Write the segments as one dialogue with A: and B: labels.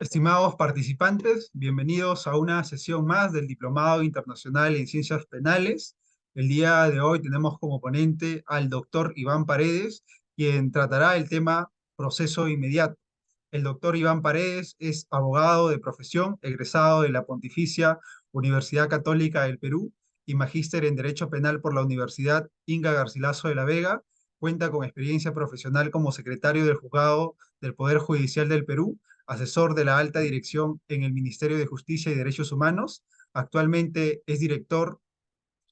A: Estimados participantes, bienvenidos a una sesión más del Diplomado Internacional en Ciencias Penales. El día de hoy tenemos como ponente al doctor Iván Paredes, quien tratará el tema proceso inmediato. El doctor Iván Paredes es abogado de profesión, egresado de la Pontificia Universidad Católica del Perú y magíster en Derecho Penal por la Universidad Inga Garcilaso de la Vega. Cuenta con experiencia profesional como secretario del Juzgado del Poder Judicial del Perú, asesor de la alta dirección en el Ministerio de Justicia y Derechos Humanos. Actualmente es director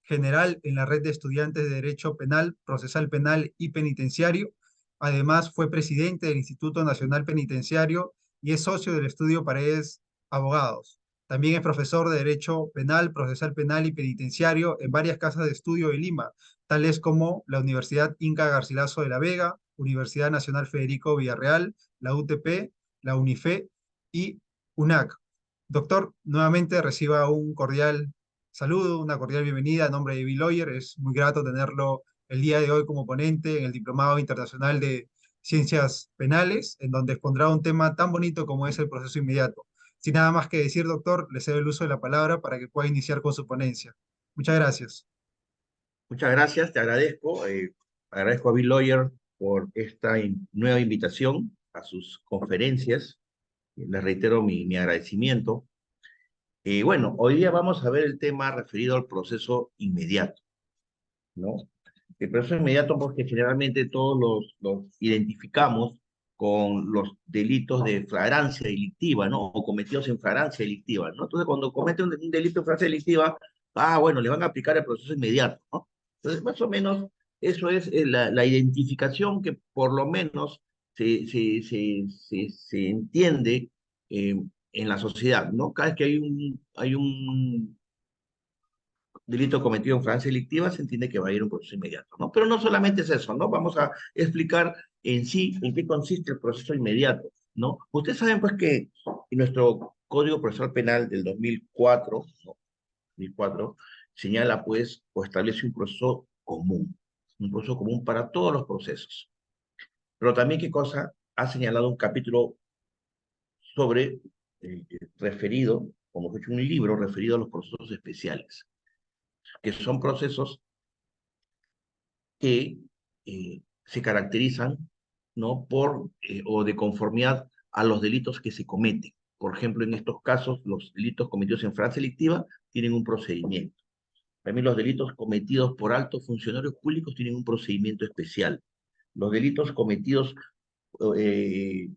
A: general en la Red de Estudiantes de Derecho Penal, Procesal Penal y Penitenciario. Además, fue presidente del Instituto Nacional Penitenciario y es socio del estudio Paredes Abogados. También es profesor de Derecho Penal, Procesal Penal y Penitenciario en varias casas de estudio de Lima, tales como la Universidad Inca Garcilaso de la Vega, Universidad Nacional Federico Villarreal, la UTP, la UNIFE y UNAC. Doctor, nuevamente reciba un cordial saludo, una cordial bienvenida a nombre de B-Lawyer. Es muy grato tenerlo el día de hoy como ponente en el Diplomado Internacional de Ciencias Penales, en donde expondrá un tema tan bonito como es el proceso inmediato. Sin nada más que decir, doctor, le cedo el uso de la palabra para que pueda iniciar con su ponencia. Muchas gracias.
B: Muchas gracias, te agradezco. Agradezco a Bill Lawyer por esta nueva invitación a sus conferencias. Les reitero mi agradecimiento. Bueno, hoy día vamos a ver el tema referido al proceso inmediato, ¿no? El proceso inmediato porque generalmente todos los identificamos con los delitos de flagrancia delictiva, ¿no? O cometidos en flagrancia delictiva, ¿no? Entonces, cuando comete un delito en flagrancia delictiva, bueno, le van a aplicar el proceso inmediato, ¿no? Entonces, más o menos, eso es la identificación que por lo menos se entiende en la sociedad, ¿no? Cada vez que hay un delito cometido en flagrancia delictiva, se entiende que va a ir un proceso inmediato, ¿no? Pero no solamente es eso, ¿no? Vamos a explicar en sí en qué consiste el proceso inmediato, ¿no? Ustedes saben, pues, que en nuestro Código Procesal Penal del 2004, ¿no? 2004 señala, pues, o establece un proceso común para todos los procesos. Pero también, ¿qué cosa? Ha señalado un capítulo sobre, referido, como he hecho un libro referido a los procesos especiales, que son procesos que se caracterizan, ¿no? O de conformidad a los delitos que se cometen. Por ejemplo, en estos casos, los delitos cometidos en flagrancia delictiva tienen un procedimiento. También los delitos cometidos por altos funcionarios públicos tienen un procedimiento especial. Los delitos cometidos, eh,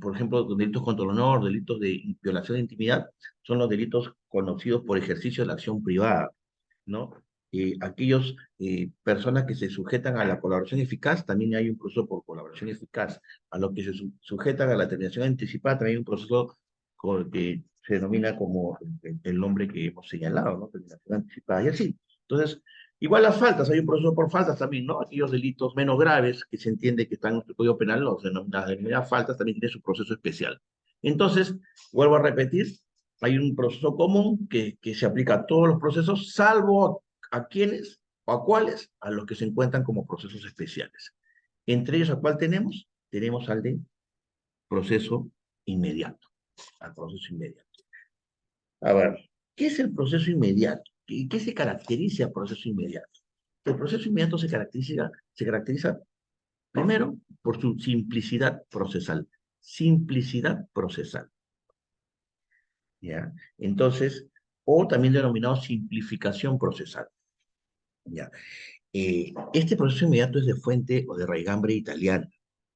B: por ejemplo, delitos contra el honor, delitos de violación de intimidad, son los delitos conocidos por ejercicio de la acción privada, ¿no? Aquellos personas que se sujetan a la colaboración eficaz, también hay un proceso por colaboración eficaz. A los que se sujetan a la terminación anticipada, también hay un proceso que se denomina como el nombre que hemos señalado, ¿no? Terminación anticipada, y así. Entonces, igual las faltas, hay un proceso por faltas también, ¿no? Aquellos delitos menos graves que se entiende que están en nuestro Código Penal, las denominadas faltas, también tienen su proceso especial. Entonces, vuelvo a repetir, hay un proceso común que se aplica a todos los procesos, salvo a quienes o a cuáles, a los que se encuentran como procesos especiales. Entre ellos, ¿a cuál tenemos? Tenemos al de proceso inmediato, al proceso inmediato. A ver, ¿qué es el proceso inmediato? ¿Qué se caracteriza el proceso inmediato? El proceso inmediato se caracteriza primero por su simplicidad procesal. Simplicidad procesal. ¿Ya? Entonces, o también denominado simplificación procesal. ¿Ya? Este proceso inmediato es de fuente o de raigambre italiana,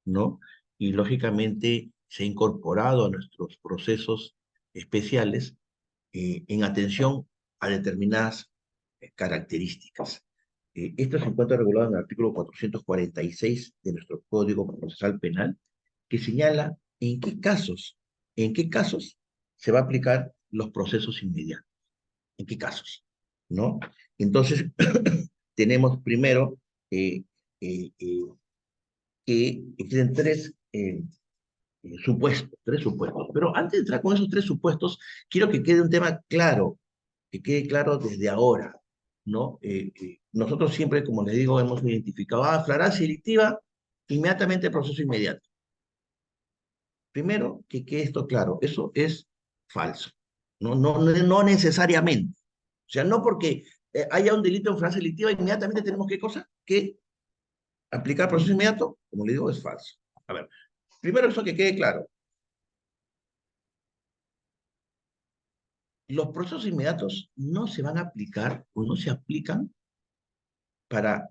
B: ¿no? Y lógicamente se ha incorporado a nuestros procesos especiales en atención a determinadas características. Esto se encuentra regulado en el artículo 446 de nuestro Código Procesal Penal, que señala en qué casos se va a aplicar los procesos inmediatos. ¿En qué casos? ¿No? Entonces, tenemos primero eh, eh, eh, que existen tres supuestos. Pero antes de entrar con esos tres supuestos, quiero que quede un tema claro, que quede claro desde ahora, ¿no? Nosotros siempre, como les digo, hemos identificado, flagrancia delictiva, inmediatamente proceso inmediato. Primero, que quede esto claro, eso es falso. No necesariamente. O sea, no porque haya un delito en Francia delictiva, inmediatamente tenemos qué cosa, que aplicar proceso inmediato, como le digo, es falso. A ver, primero eso que quede claro. Los procesos inmediatos no se van a aplicar o no se aplican para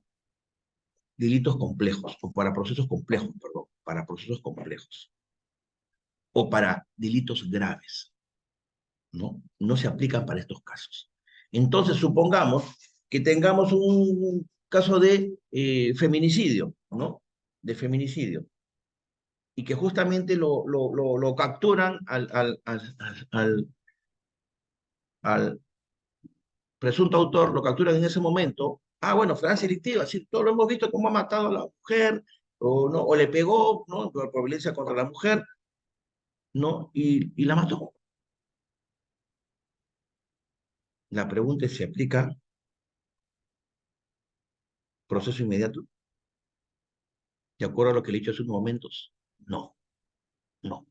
B: delitos complejos, o para procesos complejos, perdón, para procesos complejos, o para delitos graves, ¿no? No se aplican para estos casos. Entonces, supongamos que tengamos un caso de feminicidio, ¿no? De feminicidio, y que justamente lo capturan al presunto autor, lo capturan en ese momento. Ah, bueno, Francia delictiva, sí, todos lo hemos visto cómo ha matado a la mujer, o, no, o le pegó, ¿no? Por violencia contra la mujer, ¿no? Y la mató. La pregunta es si aplica proceso inmediato, de acuerdo a lo que le he dicho hace unos momentos. No, no.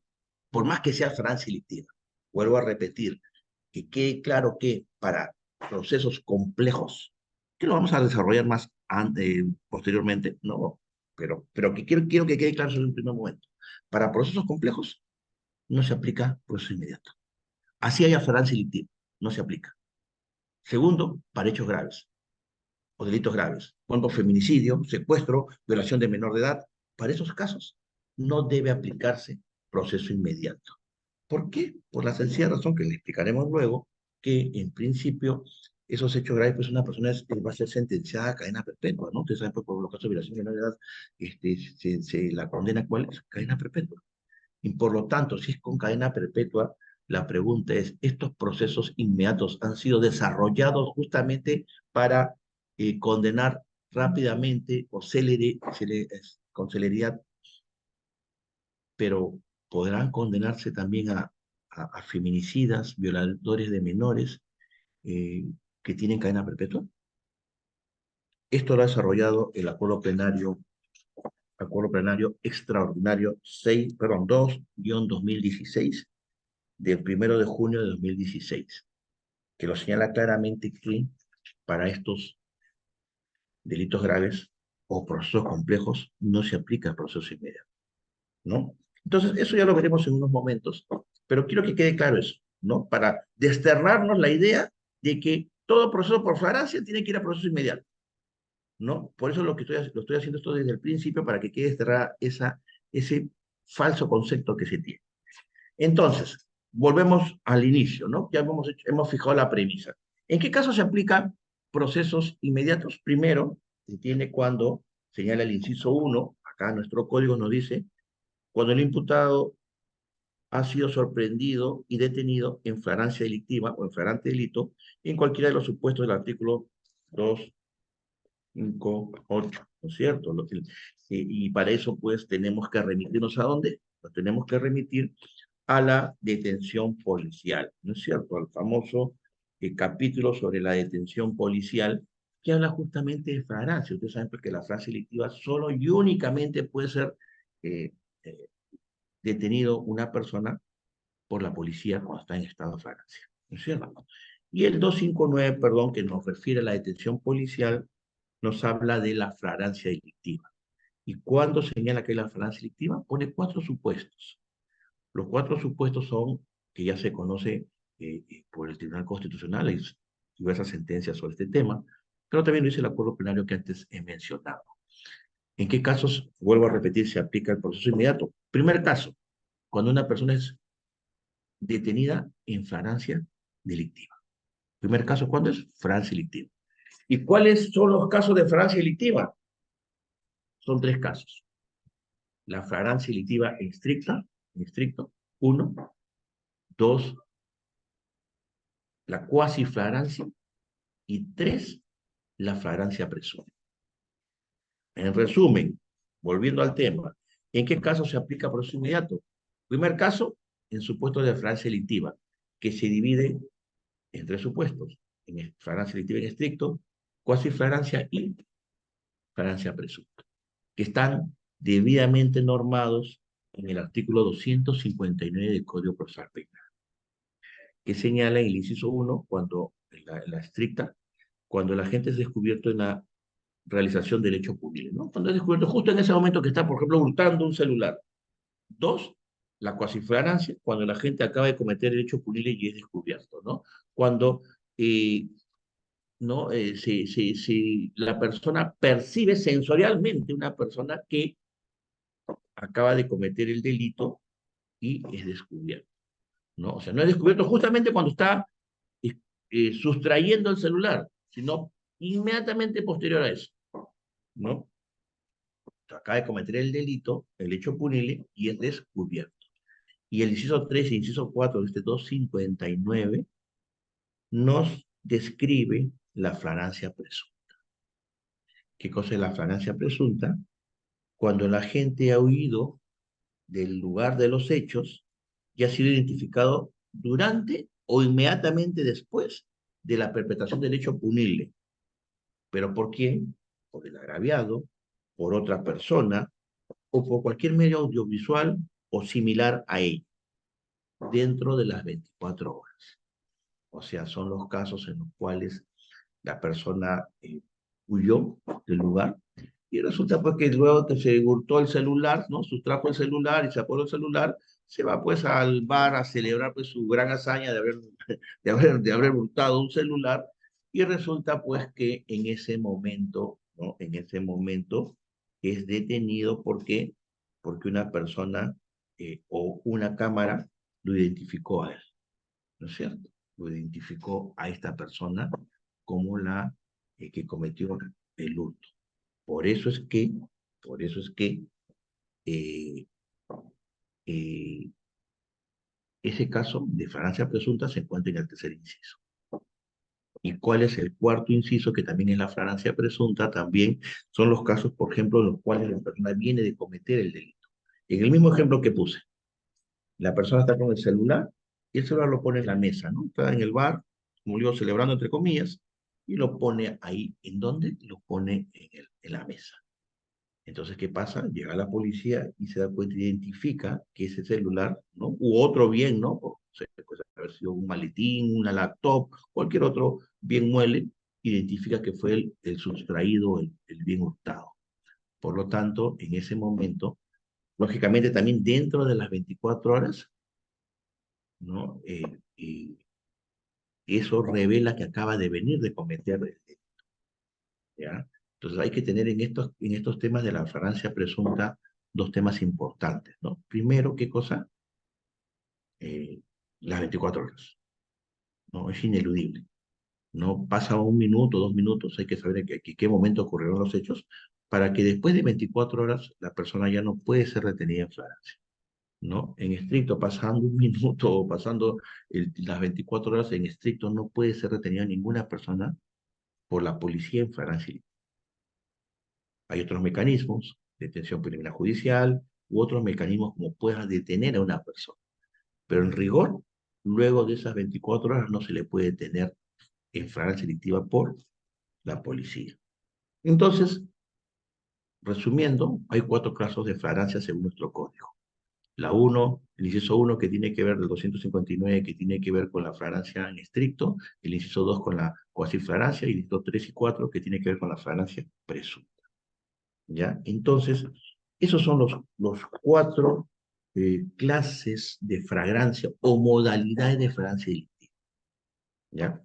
B: Por más que sea Francia delictiva, vuelvo a repetir, que quede claro que para procesos complejos, que lo vamos a desarrollar más posteriormente, no, pero que quiero que quede claro en un primer momento. Para procesos complejos no se aplica proceso inmediato. Así haya Francia delictiva, no se aplica. Segundo, para hechos graves o delitos graves, cuando feminicidio, secuestro, violación de menor de edad, para esos casos no debe aplicarse proceso inmediato. ¿Por qué? Por la sencilla razón que le explicaremos luego, que en principio esos hechos graves, pues una persona va a ser sentenciada a cadena perpetua, ¿no? Ustedes saben, pues, por los casos de violación de menor de edad, se la condena, ¿cuál es? Cadena perpetua. Y por lo tanto, si es con cadena perpetua, la pregunta es, ¿estos procesos inmediatos han sido desarrollados justamente para condenar rápidamente o con celeridad, pero podrán condenarse también a feminicidas, violadores de menores eh, que tienen cadena perpetua? Esto lo ha desarrollado el acuerdo plenario extraordinario 2-2016 del 1 de junio de 2016, que lo señala claramente que para estos delitos graves o procesos complejos no se aplica el proceso inmediato, ¿no? Entonces, eso ya lo veremos en unos momentos, pero quiero que quede claro eso, ¿no? Para desterrarnos la idea de que todo proceso por flagrancia tiene que ir a proceso inmediato, ¿no? Por eso lo estoy haciendo esto desde el principio, para que quede desterrada ese falso concepto que se tiene. Entonces, volvemos al inicio, ¿no? Ya hemos fijado la premisa. ¿En qué caso se aplican procesos inmediatos? Primero, se tiene cuando señala el inciso 1, acá nuestro código nos dice, cuando el imputado ha sido sorprendido y detenido en flagrancia delictiva o en flagrante delito en cualquiera de los supuestos del artículo 2, 5, 8, ¿no es cierto? Y para eso, pues, tenemos que remitirnos ¿a dónde? Nos tenemos que remitir a la detención policial, ¿no es cierto? Al famoso capítulo sobre la detención policial, que habla justamente de flagrancia. Ustedes saben, pues, que la flagrancia delictiva solo y únicamente puede ser eh, eh, detenido una persona por la policía cuando está en estado de flagrancia, ¿no es cierto? Y el 259, perdón, que nos refiere a la detención policial, nos habla de la flagrancia delictiva. ¿Y cuándo señala que es la flagrancia delictiva? Pone 4 supuestos. Los 4 supuestos son, que ya se conoce por el Tribunal Constitucional, hay diversas sentencias sobre este tema, pero también lo dice el acuerdo plenario que antes he mencionado. ¿En qué casos, vuelvo a repetir, se aplica el proceso inmediato? Primer caso, cuando una persona es detenida en flagrancia delictiva. Primer caso, ¿cuándo es? Flagrancia delictiva. ¿Y cuáles son los casos de flagrancia delictiva? Son 3 casos. La flagrancia delictiva en estricto, 1. 2, la cuasi flagrancia, y 3, la flagrancia presunta. En resumen, volviendo al tema, ¿en qué caso se aplica proceso inmediato? Primer caso, en supuesto de flagrancia delictiva, que se divide en 3 supuestos: en flagrancia delictiva en estricto, cuasi flagrancia y flagrancia presunta, que están debidamente normados en el artículo 259 del Código Procesal Penal, que señala en el inciso 1, cuando, en la estricta, cuando la gente es descubierto en la realización del hecho punible, ¿no? Cuando es descubierto justo en ese momento que está, por ejemplo, hurtando un celular. Dos, la cuasiflagrancia, cuando la gente acaba de cometer el hecho punible y es descubierto, ¿no? Cuando eh, ¿no? Si la persona percibe sensorialmente una persona que acaba de cometer el delito y es descubierto, ¿no? O sea, no es descubierto justamente cuando está eh, sustrayendo el celular, sino inmediatamente posterior a eso, ¿no? Acaba de cometer el delito, el hecho punible, y es descubierto. Y el inciso 3 y inciso 4 de este 259 nos describe la flagrancia presunta. ¿Qué cosa es la flagrancia presunta? Cuando la gente ha huido del lugar de los hechos y ha sido identificado durante o inmediatamente después de la perpetración del hecho punible. ¿Pero por quién? Por el agraviado, por otra persona o por cualquier medio audiovisual o similar a él, dentro de las 24 horas. O sea, son los casos en los cuales la persona huyó del lugar y resulta pues que luego que se hurtó el celular, ¿no? Sustrajo el celular y se apoderó el celular, se va pues al bar a celebrar pues su gran hazaña de haber hurtado un celular y resulta pues que en ese momento, ¿no? En ese momento es detenido porque una persona o una cámara lo identificó a él, ¿no es cierto? Lo identificó a esta persona como la que cometió el hurto. Por eso es que, por eso es que eh, eh, ese caso de flagrancia presunta se encuentra en el tercer inciso. ¿Y cuál es el cuarto inciso, que también es la flagrancia presunta? También son los casos, por ejemplo, en los cuales la persona viene de cometer el delito. En el mismo ejemplo que puse, la persona está con el celular y el celular lo pone en la mesa, ¿no? Está en el bar, como digo, celebrando entre comillas, y lo pone ahí. ¿En dónde? Lo pone en la mesa. Entonces, ¿qué pasa? Llega la policía y se da cuenta, identifica que ese celular, ¿no? U otro bien, ¿no? O sea, puede haber sido un maletín, una laptop, cualquier otro bien mueble, identifica que fue el sustraído, el bien hurtado. Por lo tanto, en ese momento, lógicamente también dentro de las 24 horas, ¿no? Eso revela que acaba de venir de cometer el delito, ¿ya? Entonces hay que tener en estos temas de la flagrancia presunta dos temas importantes, ¿no? Primero, ¿qué cosa? Eh, las 24 horas, ¿no? Es ineludible. No pasa un minuto, 2 minutos, hay que saber en qué momento ocurrieron los hechos para que después de 24 horas la persona ya no puede ser retenida en flagrancia, ¿no? En estricto, pasando un minuto o pasando las 24 horas, en estricto no puede ser retenida ninguna persona por la policía en flagrancia. Hay otros mecanismos, detención preliminar judicial, u otros mecanismos como puedan detener a una persona. Pero en rigor, luego de esas 24 horas no se le puede detener en flagrancia delictiva por la policía. Entonces, resumiendo, hay 4 casos de flagrancia según nuestro código. La 1, el inciso 1 que tiene que ver del 259, que tiene que ver con la flagrancia en estricto, el inciso 2 con la cuasiflagrancia, y el inciso 3 y 4 que tiene que ver con la flagrancia presunta. ¿Ya? Entonces, esos son los 4 clases de fragancia o modalidades de fragancia delictiva. ¿Ya?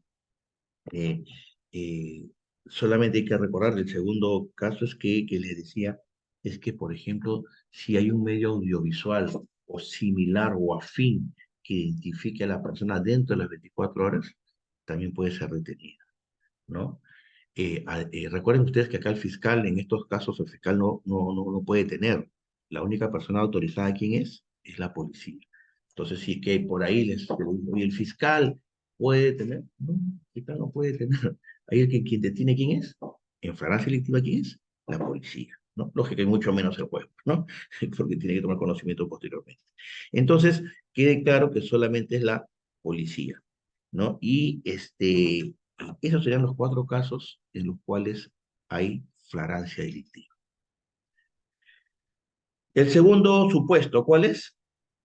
B: Eh, eh, Solamente hay que recordar, el segundo caso es que les decía, es que, por ejemplo, si hay un medio audiovisual o similar o afín que identifique a la persona dentro de las 24 horas, también puede ser retenida, ¿no? Recuerden ustedes que acá el fiscal, en estos casos, el fiscal no puede tener. La única persona autorizada, ¿quién es? Es la policía. Entonces, sí que por ahí y el fiscal puede tener. No, el fiscal no puede tener. Ahí quien detiene, ¿quién es? En flagrancia delictiva, ¿quién es? La policía, ¿no? Lógico, y mucho menos el juez, ¿no? Porque tiene que tomar conocimiento posteriormente. Entonces, quede claro que solamente es la policía, ¿no? Y esos serían los 4 casos en los cuales hay flagrancia delictiva. El segundo supuesto, ¿cuál es?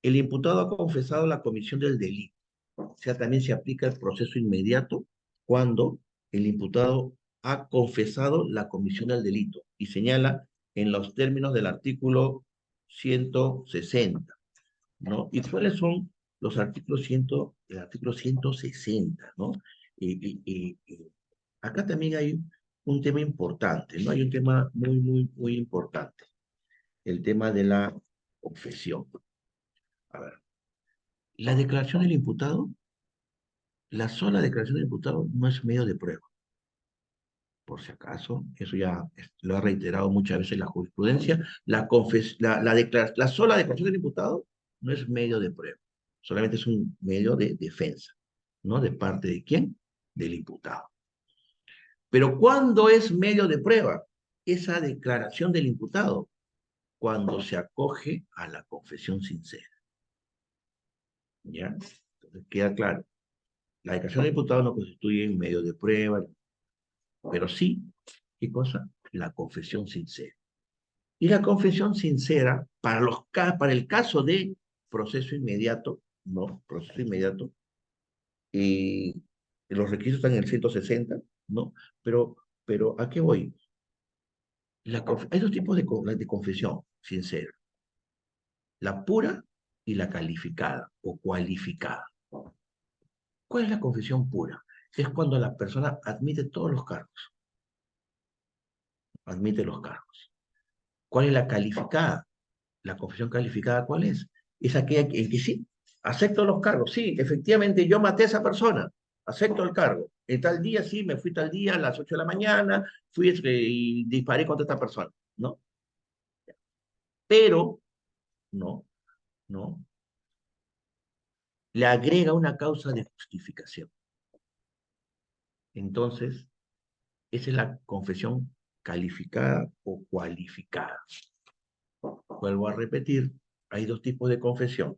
B: El imputado ha confesado la comisión del delito. O sea, también se aplica el proceso inmediato cuando el imputado ha confesado la comisión del delito y señala en los términos del artículo 160, ¿no? ¿Y cuáles son los artículos 100, el artículo 160, ¿no? Acá también hay un tema importante, ¿no? Hay un tema muy importante, el tema de la confesión. A ver, la declaración del imputado, la sola declaración del imputado no es medio de prueba, por si acaso, eso ya lo ha reiterado muchas veces la jurisprudencia, la sola declaración del imputado no es medio de prueba, solamente es un medio de defensa, ¿no? ¿De parte de quién? Del imputado. Pero ¿cuándo es medio de prueba esa declaración del imputado? Cuando se acoge a la confesión sincera, ¿ya? Entonces queda claro, la declaración del imputado no constituye un medio de prueba, pero sí, ¿qué cosa? La confesión sincera. Y la confesión sincera, para el caso de proceso inmediato, ¿no? Proceso inmediato, y los requisitos están en el 160, ¿no? Pero ¿a qué voy? Hay dos tipos de confesión sincera, la pura y la calificada o cualificada. ¿Cuál es la confesión pura? Es cuando la persona admite todos los cargos, admite los cargos. ¿Cuál es la calificada? La confesión calificada, ¿cuál es? Es aquella en que sí, acepto los cargos, sí, efectivamente yo maté a esa persona, acepto el cargo. En tal día, sí, me fui tal día a las 8 de la mañana, fui y disparé contra esta persona, ¿no? Pero, no, no, le agrega una causa de justificación. Entonces, esa es la confesión calificada o cualificada. Vuelvo a repetir, hay dos tipos de confesión,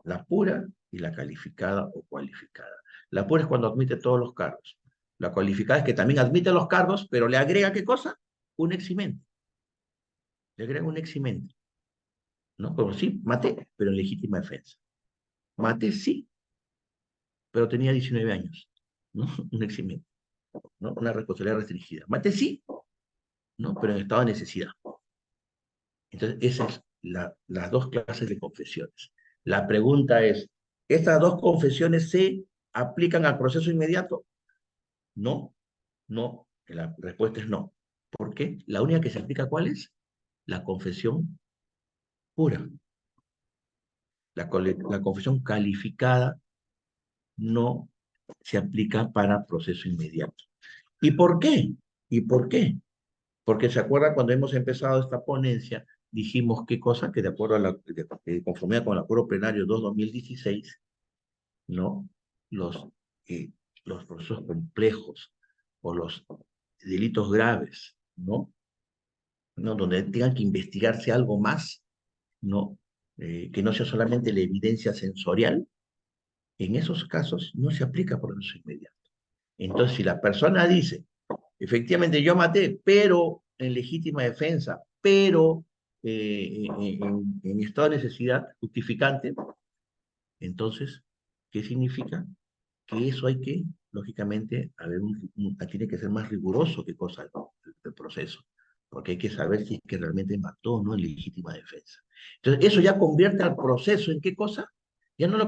B: la pura y la calificada o cualificada. La pura es cuando admite todos los cargos. La cualificada es que también admite los cargos, pero le agrega ¿qué cosa? Un eximente. Le agrega un eximente. ¿No? Como sí, maté, pero en legítima defensa. Maté, sí, pero tenía 19 años. ¿No? Un eximente. ¿No? Una responsabilidad restringida. Maté, sí, ¿no? Pero en estado de necesidad. Entonces, esas son las dos clases de confesiones. La pregunta es, ¿estas dos confesiones se aplican al proceso inmediato? No, no. La respuesta es no. ¿Por qué? La única que se aplica, ¿cuál es? La confesión pura. La confesión calificada no se aplica para proceso inmediato. ¿Y por qué? ¿Y por qué? Porque se acuerda cuando hemos empezado esta ponencia, dijimos qué cosa, que de acuerdo a conformidad con el acuerdo plenario 2/2016, ¿no? Los, eh, los procesos complejos o los delitos graves, ¿no? ¿No? Donde tengan que investigarse algo más, ¿no? Que no sea solamente la evidencia sensorial, en esos casos no se aplica proceso inmediato. Entonces, si la persona dice, efectivamente yo maté, pero en legítima defensa, pero en estado de necesidad justificante, entonces, ¿qué significa? Que eso hay que, lógicamente, tiene que ser más riguroso que cosa del proceso, porque hay que saber si es que realmente mató o no en legítima defensa. Entonces, eso ya convierte al proceso en qué cosa? Ya no lo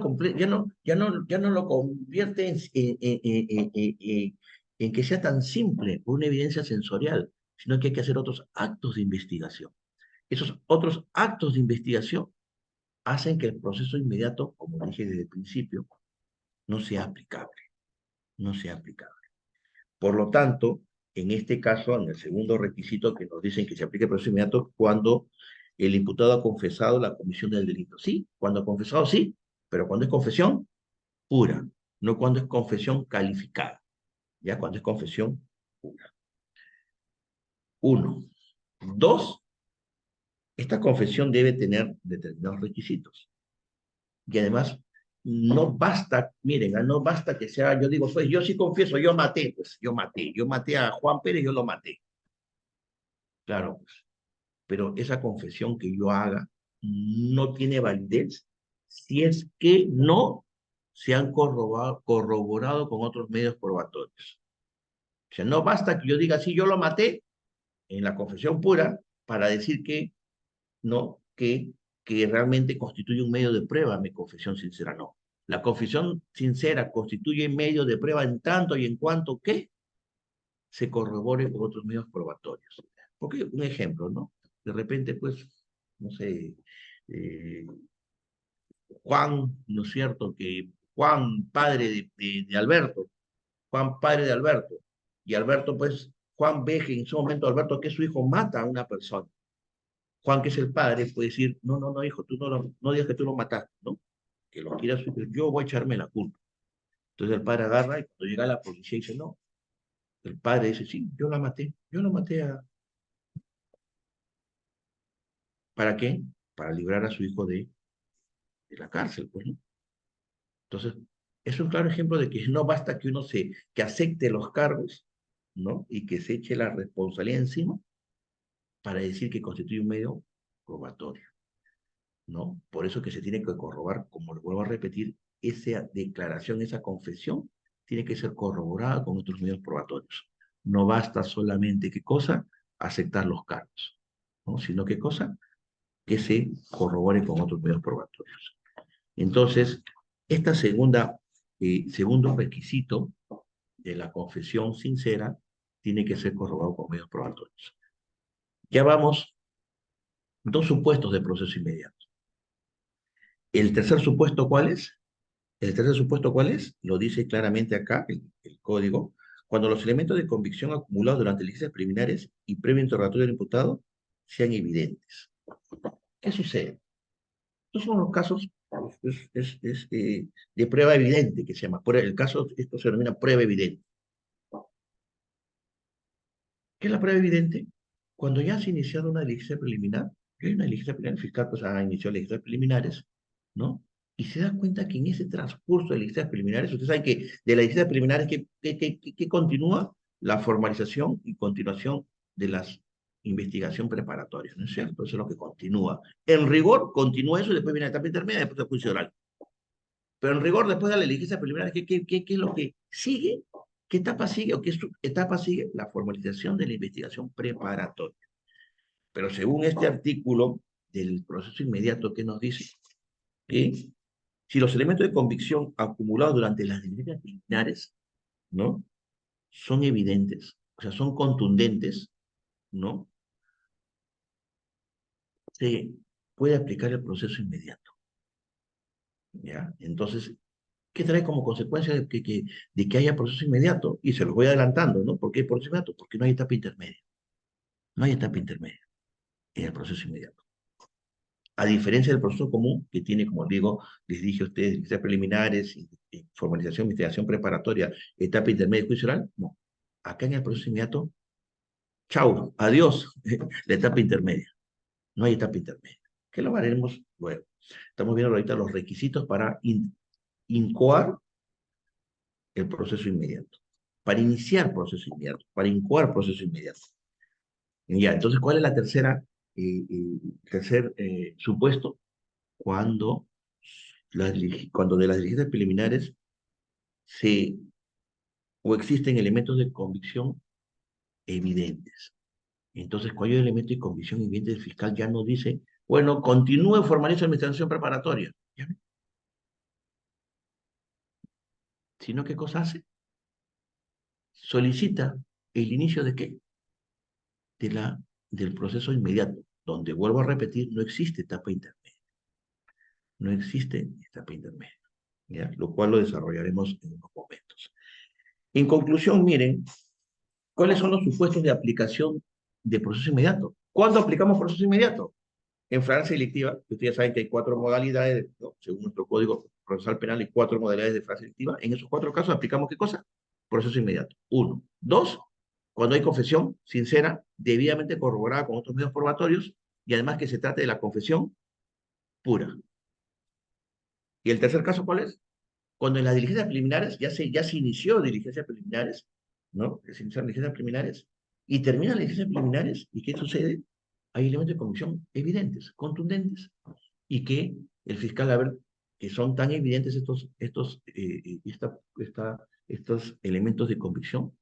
B: convierte en que sea tan simple una evidencia sensorial, sino que hay que hacer otros actos de investigación. Esos otros actos de investigación hacen que el proceso inmediato, como dije desde el principio, no sea aplicable, no sea aplicable. Por lo tanto, en este caso, en el segundo requisito que nos dicen que se aplique el proceso inmediato, cuando el imputado ha confesado la comisión del delito. Sí, cuando ha confesado, sí, pero cuando es confesión pura, no cuando es confesión calificada, ya cuando es confesión pura. Uno. Dos, esta confesión debe tener determinados requisitos. Y además, no basta, miren, no basta que sea, yo digo, pues yo sí confieso, yo maté, pues yo maté a Juan Pérez, yo lo maté. Claro, pues. pero esa confesión que yo haga no tiene validez si es que no se han corroborado con otros medios probatorios. O sea, no basta que yo diga, sí, yo lo maté en la confesión pura para decir que no, que realmente constituye un medio de prueba mi confesión sincera, no. La confesión sincera constituye medio de prueba en tanto y en cuanto que se corrobore con otros medios probatorios. Porque un ejemplo, ¿no? De repente, pues, no sé, eh, Juan, ¿no es cierto? Que Juan, padre de Alberto, Juan, padre de Alberto, y Alberto, pues, Juan ve que en ese momento Alberto, que su hijo mata a una persona. Juan, que es el padre, puede decir, no, no, no, hijo, tú no digas que tú lo mataste, ¿no? Que lo quieras, yo voy a echarme la culpa. Entonces el padre agarra y cuando llega la policía dice, no. El padre dice, sí, yo la maté ¿para qué? Para librar a su hijo de la cárcel, pues, ¿no? Entonces, es un claro ejemplo de que no basta que que acepte los cargos, ¿no? Y que se eche la responsabilidad encima para decir que constituye un medio probatorio, ¿no? Por eso que se tiene que corroborar, como le vuelvo a repetir, esa declaración, esa confesión, tiene que ser corroborada con otros medios probatorios. No basta solamente, ¿qué cosa? Aceptar los cargos, ¿no? Sino, ¿qué cosa? Que se corrobore con otros medios probatorios. Entonces, esta segundo requisito de la confesión sincera tiene que ser corroborado con medios probatorios. Ya vamos, dos supuestos de proceso inmediato. ¿El tercer supuesto cuál es? El tercer supuesto cuál es? Lo dice claramente acá el código. Cuando los elementos de convicción acumulados durante diligencias preliminares y previo interrogatorio del imputado sean evidentes. ¿Qué sucede? Estos son los casos de prueba evidente, que se llama. El caso, esto se denomina prueba evidente. ¿Qué es la prueba evidente? Cuando ya se ha iniciado una diligencia preliminar, que hay una diligencia preliminar, el fiscal pues, ha iniciado diligencias preliminares, ¿no? Y se da cuenta que en ese transcurso de diligencias preliminares, ustedes saben que de las diligencias preliminares que continúa la formalización y continuación de las investigación preparatoria, ¿no es cierto? Eso es lo que continúa. En rigor, continúa eso y después viene la etapa intermedia, después el juicio oral. Pero en rigor, después de la diligencia preliminar, ¿qué es lo que sigue? ¿Qué etapa sigue o qué etapa sigue? La formalización de la investigación preparatoria. Pero según este artículo del proceso inmediato que nos dice que si los elementos de convicción acumulados durante las diligencias preliminares, ¿no? Son evidentes, o sea, son contundentes, ¿no? Se puede aplicar el proceso inmediato, ¿ya? Entonces, ¿qué trae como consecuencia de que haya proceso inmediato? Y se los voy adelantando, ¿no? ¿Por qué proceso inmediato? Porque no hay etapa intermedia. No hay etapa intermedia en el proceso inmediato. A diferencia del proceso común, que tiene, como digo, les dije a ustedes, diligencias preliminares, formalización, investigación preparatoria, etapa intermedia y juicio oral, no. Acá en el proceso inmediato, chau, adiós, la etapa intermedia. No hay etapa intermedia. Que lo veremos luego. Estamos viendo ahorita los requisitos para incoar el proceso inmediato, para iniciar proceso inmediato, para incoar proceso inmediato. Ya, entonces, ¿cuál es la tercer supuesto? Cuando, cuando de las diligencias preliminares se, o existen elementos de convicción evidentes. Entonces, cuando hay elementos de convicción evidente, el fiscal ya no dice, bueno, continúe formaliza la investigación preparatoria. ¿Ya? Sino, ¿qué cosa hace? Solicita el inicio de qué? Del proceso inmediato, donde vuelvo a repetir, no existe etapa intermedia. No existe etapa intermedia, ¿ya? Lo cual lo desarrollaremos en unos momentos. En conclusión, miren, ¿cuáles son los supuestos de aplicación de proceso inmediato? ¿Cuándo aplicamos proceso inmediato? En fragancia delictiva, ustedes saben que hay cuatro modalidades, ¿no? Según nuestro Código Procesal Penal, hay cuatro modalidades de fragancia delictiva. En esos cuatro casos aplicamos ¿qué cosa? Proceso inmediato. Uno. Dos, cuando hay confesión sincera, debidamente corroborada con otros medios probatorios, y además que se trate de la confesión pura. ¿Y el tercer caso cuál es? Cuando en las diligencias preliminares ya se inició diligencias preliminares, ¿no? Se iniciaron diligencias preliminares y terminan las diligencias preliminares, ¿y qué sucede? hay elementos de convicción evidentes, contundentes, y que el fiscal, a ver, que son tan evidentes estos elementos de convicción,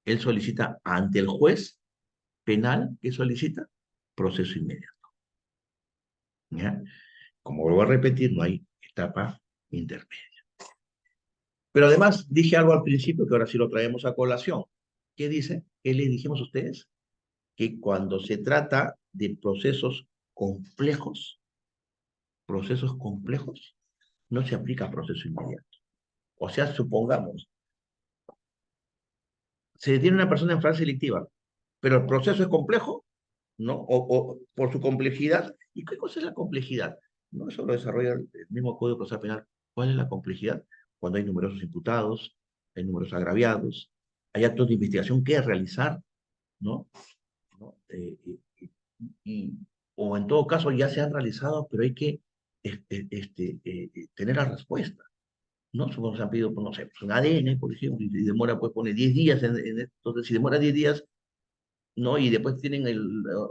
B: él solicita ante el juez penal, que solicita proceso inmediato. ¿Ya? Como vuelvo a repetir, no hay etapa intermedia. Pero además dije algo al principio que ahora sí lo traemos a colación. ¿Qué dice? ¿Qué les dijimos a ustedes? Que cuando se trata de procesos complejos, no se aplica proceso inmediato. O sea, supongamos, se detiene una persona en fase selectiva, pero el proceso es complejo, ¿no? O por su complejidad. ¿Y qué cosa es la complejidad? No, eso lo desarrolla el mismo Código Procesal Penal. ¿Cuál es la complejidad? Cuando hay numerosos imputados, hay numerosos agraviados, hay actos de investigación que realizar, ¿no? ¿No? Y, o en todo caso ya se han realizado, pero hay que tener la respuesta, ¿no? Supongamos se han pedido, pues, no sé, pues un ADN, por ejemplo, y demora, pues pone 10 días, entonces si demora 10 días, ¿no? Y después tienen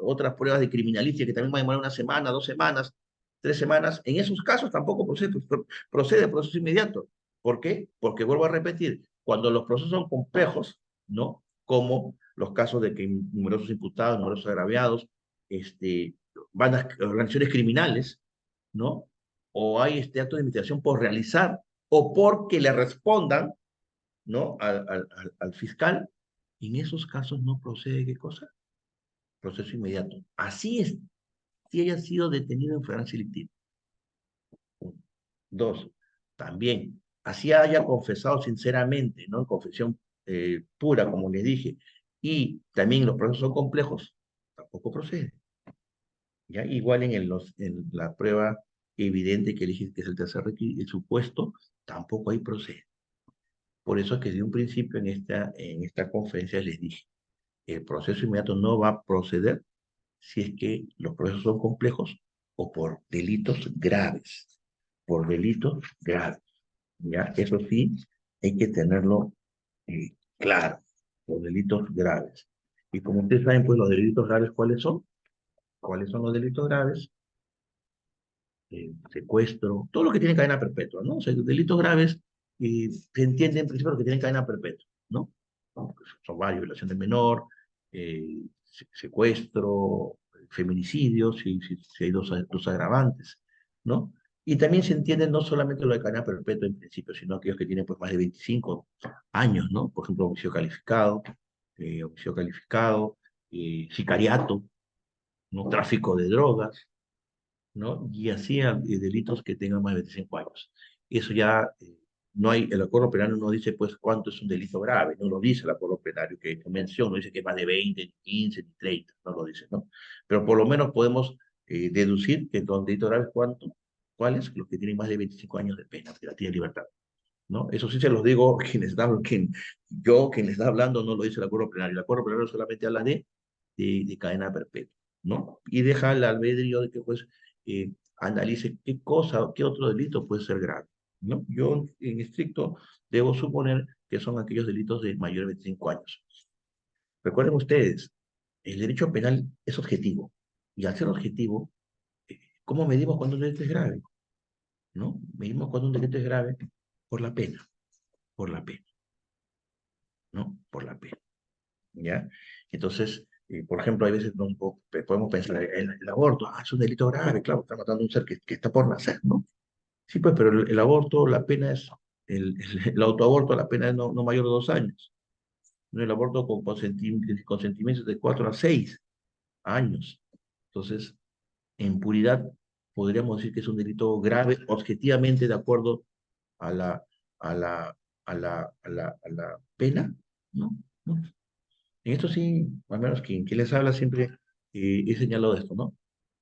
B: otras pruebas de criminalística que también van a demorar una semana, 2 semanas, 3 semanas. En esos casos tampoco procede el proceso inmediato. ¿Por qué? Porque vuelvo a repetir, cuando los procesos son complejos, ¿no? Como los casos de que numerosos imputados, numerosos agraviados, van a organizaciones criminales, ¿no? O hay actos de investigación por realizar o porque le respondan, ¿no? Al fiscal, en esos casos no procede, ¿qué cosa? Proceso inmediato. Así es, si haya sido detenido en flagrancia delictiva. Dos, también, así haya confesado sinceramente, ¿no? En confesión pura, como les dije, y también los procesos son complejos, tampoco procede. ¿Ya? Igual en la prueba evidente que elige, que es el tercer requisito, el supuesto, tampoco hay procede. Por eso es que desde un principio en esta conferencia les dije, el proceso inmediato no va a proceder si es que los procesos son complejos o por delitos graves. Por delitos graves. ¿Ya? Eso sí, hay que tenerlo claro. Por delitos graves. Y como ustedes saben, pues los delitos graves, ¿cuáles son? ¿Cuáles son los delitos graves? Secuestro, todo lo que tiene cadena perpetua, ¿no? O sea, los delitos graves se entiende en principio lo que tienen cadena perpetua, ¿no? Pues son varios: violación de menor, secuestro, feminicidio, si hay dos agravantes, ¿no? Y también se entiende no solamente lo de cadena perpetua en principio, sino aquellos que tienen pues más de 25 años, ¿no? Por ejemplo, homicidio calificado, sicariato, ¿no? Tráfico de drogas, ¿no? Y así delitos que tengan más de 25 años. Eso ya no hay, el acuerdo plenario no dice pues cuánto es un delito grave, no lo dice el acuerdo plenario que menciona, no dice que es más de 20, ni 15, ni 30, no lo dice, ¿no? Pero por lo menos podemos deducir que los delitos graves, ¿cuáles? Los que tienen más de 25 años de pena privativa de libertad, ¿no? Eso sí se los digo, quien les está hablando no lo dice el acuerdo plenario. El acuerdo plenario solamente habla de cadena perpetua, ¿no? Y deja el albedrío de que pues analice qué otro delito puede ser grave, ¿no? Yo en estricto debo suponer que son aquellos delitos de mayor de 25 años. Recuerden ustedes, el derecho penal es objetivo, y al ser objetivo, ¿cómo medimos cuando un delito es grave? ¿No? Medimos cuando un delito es grave por la pena, por la pena, ¿no? Por la pena, ¿ya? Entonces, por ejemplo, hay veces podemos pensar, el aborto, es un delito grave, claro, está matando a un ser que está por nacer, ¿no? Sí, pues, pero el aborto, la pena es, el autoaborto, la pena es no mayor de 2 años. No, el aborto con consentimiento de 4 a 6 años. Entonces, en puridad, podríamos decir que es un delito grave, objetivamente, de acuerdo a la, a la, a la pena, ¿no? ¿No? En esto sí, al menos quien les habla siempre he señalado esto, ¿no?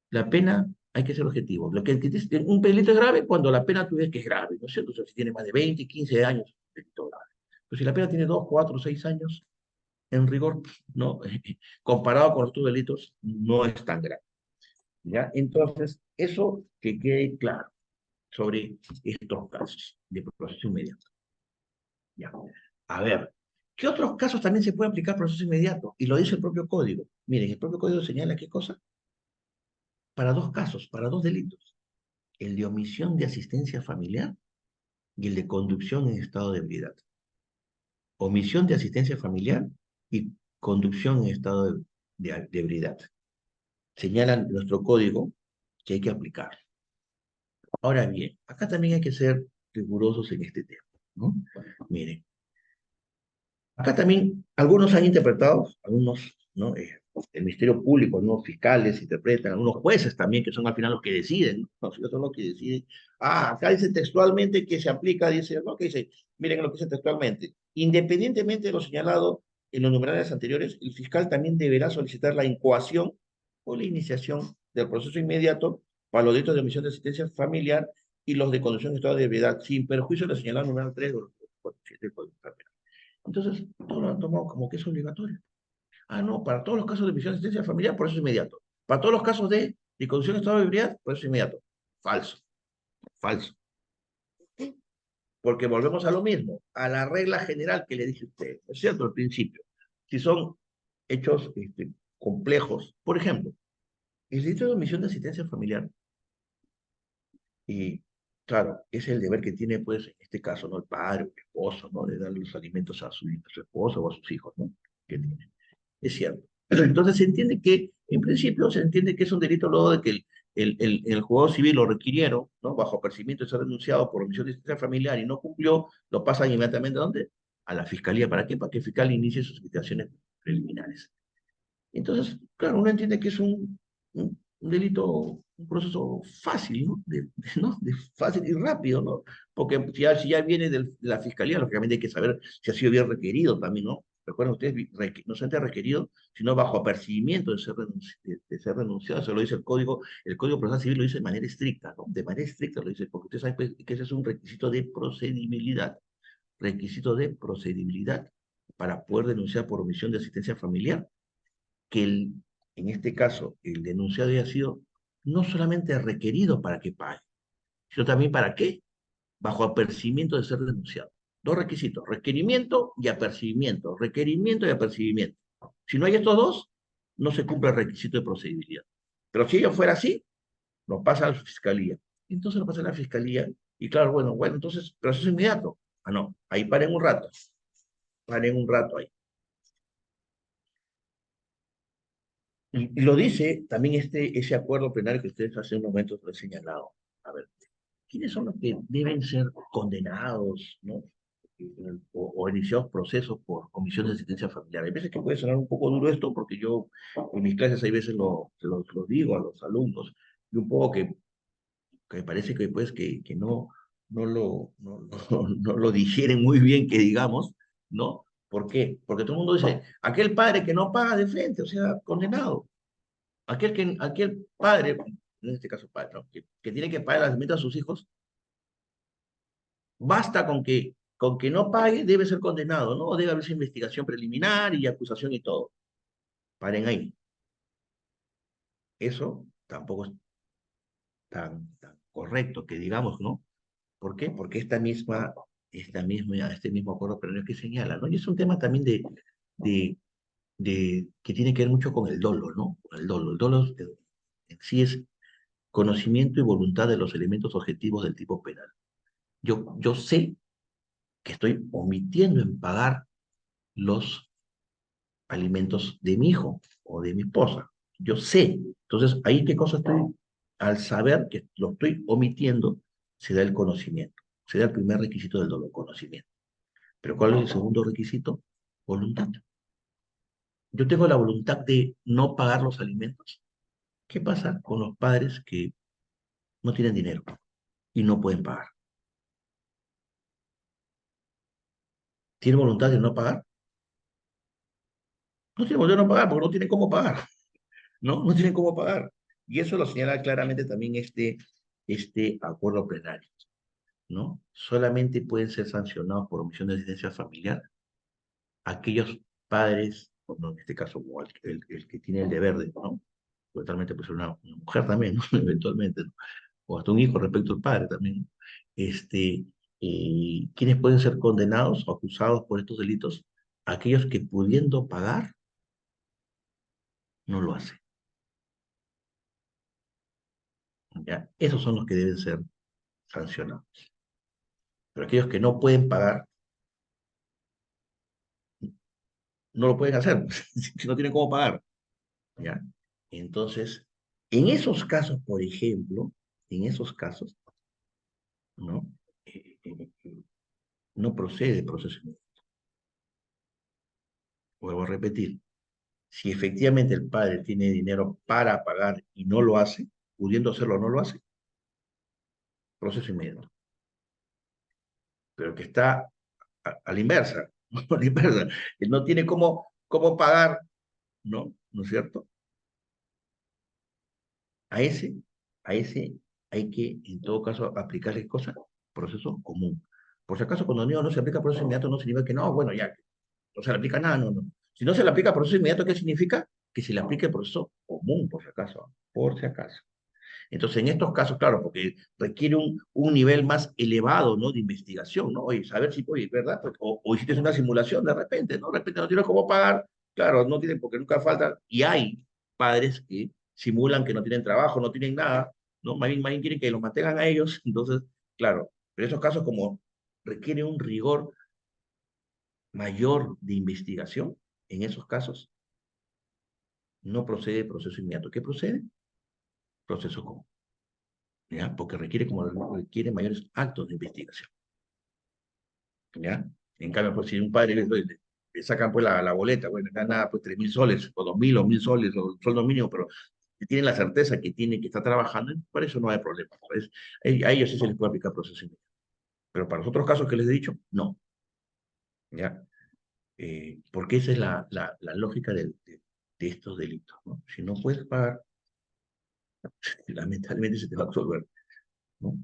B: La pena hay que ser objetivo. Un delito es grave cuando la pena tú ves que es grave, ¿no es cierto? O sea, si tiene más de 20, 15 años, delito grave. Pero si la pena tiene 2, 4, 6 años, en rigor, no, comparado con otros delitos, no es tan grave. ¿Ya? Entonces, eso que quede claro sobre estos casos de proceso inmediato. ¿Ya? A ver, ¿Qué otros casos también se puede aplicar proceso inmediato? Y lo dice el propio código. Miren, el propio código señala qué cosa. Para dos casos, para dos delitos. El de omisión de asistencia familiar y el de conducción en estado de ebriedad. Omisión de asistencia familiar y conducción en estado de ebriedad. Señalan nuestro código que hay que aplicar. Ahora bien, acá también hay que ser rigurosos en este tema, ¿no? Miren, acá también algunos han interpretado, algunos, ¿no? El Ministerio Público, algunos fiscales interpretan, algunos jueces también, que son al final los que deciden, ¿no? Los son los que deciden. Ah, acá dice textualmente que se aplica, dice, ¿no? Que dice, miren lo que dice textualmente. Independientemente de lo señalado en los numerales anteriores, el fiscal también deberá solicitar la incoación o la iniciación del proceso inmediato para los delitos de omisión de asistencia familiar y los de conducción en estado de ebriedad, sin perjuicio de lo señalado en el numeral 3 o 7 del Código Penal. Entonces, todos lo han tomado como que es obligatorio. Ah, no, para todos los casos de omisión de asistencia familiar, por eso es inmediato. Para todos los casos de conducción en estado de ebriedad, por eso es inmediato. Falso, falso. Porque volvemos a lo mismo, a la regla general que le dije a usted, ¿no es cierto? Al principio. Si son hechos complejos, por ejemplo, el delito de omisión de asistencia familiar, y claro, es el deber que tiene, pues, en este caso, ¿no? El padre o el esposo, ¿no? De darle los alimentos a su esposo o a sus hijos, ¿no? Que tiene. Es cierto. Pero entonces se entiende que, en principio, se entiende que es un delito luego de que el jugador civil lo requirieron, ¿no? Bajo apercibimiento de ser denunciado por omisión de asistencia familiar y no cumplió, lo pasan inmediatamente ¿a dónde? A la fiscalía. ¿Para qué? Para que el fiscal inicie sus investigaciones preliminares. Entonces, claro, uno entiende que es un delito, un proceso fácil, ¿no? ¿no? De fácil y rápido, ¿no? Porque si ya viene de la fiscalía, lógicamente hay que saber si ha sido bien requerido también, ¿no? Recuerden ustedes, no solamente requerido, sino bajo apercibimiento de ser denunciado. Eso lo dice el Código Procesal Civil lo dice de manera estricta, ¿no? De manera estricta lo dice, porque ustedes saben pues, que ese es un requisito de procedibilidad para poder denunciar por omisión de asistencia familiar que en este caso el denunciado haya sido no solamente requerido para que pague, sino también para qué, bajo apercibimiento de ser denunciado. Dos requisitos, requerimiento y apercibimiento. Si no hay estos dos, no se cumple el requisito de procedibilidad. Pero si ello fuera así, lo pasa a la fiscalía. Entonces lo pasa a la fiscalía y claro, bueno, entonces proceso inmediato. Ah, no, ahí paren un rato ahí. Y lo dice también ese acuerdo plenario que ustedes hace un momento lo han señalado. A ver, ¿quiénes son los que deben ser condenados, ¿no? O iniciados procesos por omisión de asistencia familiar? Hay veces que puede sonar un poco duro esto, porque yo en mis clases hay veces lo digo a los alumnos, y un poco que me parece que, pues, que no lo digieren muy bien, que digamos, ¿no? ¿Por qué? Porque todo el mundo dice, aquel padre que no paga de frente, o sea, condenado. Aquel padre, en este caso padre, ¿no? que tiene que pagar las alimentos a sus hijos, basta con que no pague, debe ser condenado, ¿no? Debe haberse investigación preliminar y acusación y todo. Paren ahí. Eso tampoco es tan correcto que digamos, ¿no? ¿Por qué? Porque este mismo acuerdo pero no es que señala, ¿no? Y es un tema también de, que tiene que ver mucho con el dolo, ¿no? El dolo. El dolo en sí es conocimiento y voluntad de los elementos objetivos del tipo penal. Yo sé que estoy omitiendo en pagar los alimentos de mi hijo o de mi esposa. Yo sé. Entonces, ahí qué cosa estoy, al saber que lo estoy omitiendo, se da el conocimiento. Se da el primer requisito del dolor, conocimiento. Pero ¿cuál es el segundo requisito? Voluntad. Yo tengo la voluntad de no pagar los alimentos. ¿Qué pasa con los padres que no tienen dinero y no pueden pagar? ¿Tienen voluntad de no pagar? No tienen voluntad de no pagar porque no tienen cómo pagar. ¿No? No tienen cómo pagar. Y eso lo señala claramente también este acuerdo plenario, ¿no? Solamente pueden ser sancionados por omisión de asistencia familiar aquellos padres, bueno, en este caso como el que tiene el deber de, ¿no? Totalmente puede ser una mujer también, ¿no? Eventualmente, ¿no? O hasta un hijo respecto al padre también, ¿no? Este, quienes pueden ser condenados o acusados por estos delitos, aquellos que pudiendo pagar, no lo hacen. ¿Ya? Esos son los que deben ser sancionados. Pero aquellos que no pueden pagar, no lo pueden hacer, si no tienen cómo pagar. ¿Ya? Entonces, en esos casos, por ejemplo, en esos casos, ¿no? No procede el proceso. Vuelvo a repetir, si efectivamente el padre tiene dinero para pagar y no lo hace, pudiendo hacerlo no lo hace, proceso inmediato. Pero que está a la inversa, a la inversa, que no tiene cómo pagar, ¿no? ¿No es cierto? A ese, a ese hay que, en todo caso, aplicarle cosas, proceso común. Por si acaso, cuando no se aplica proceso inmediato, no significa que no, bueno, ya, no se le aplica nada, no, no. Si no se le aplica proceso inmediato, ¿qué significa? Que se le aplique el proceso común, por si acaso, por si acaso. Entonces, en estos casos, claro, porque requiere un nivel más elevado, ¿no? De investigación, ¿no? Oye, saber si, oye, ¿verdad? O hiciste una simulación de repente, ¿no? De repente no tienes cómo pagar, claro, no tienen, porque nunca falta, y hay padres que simulan que no tienen trabajo, no tienen nada, ¿no? Más bien quieren que los mantengan a ellos, entonces, claro, pero esos casos como requiere un rigor mayor de investigación, en esos casos, no procede proceso inmediato. ¿Qué procede? Proceso común. ¿Ya? Porque requiere, como requiere mayores actos de investigación, ¿ya? En cambio, pues si un padre le sacan pues la boleta, bueno, gana pues 3.000 soles, o 2.000, o 1.000 soles, o sueldo mínimo, pero que tienen la certeza que tiene que estar trabajando, para eso no hay problema. Pues, a ellos sí se les puede aplicar proceso inmediato. Pero para los otros casos que les he dicho, no, ¿ya? Porque esa es la lógica de estos delitos, ¿no? Si no puedes pagar, lamentablemente se te va a absolver, ¿no?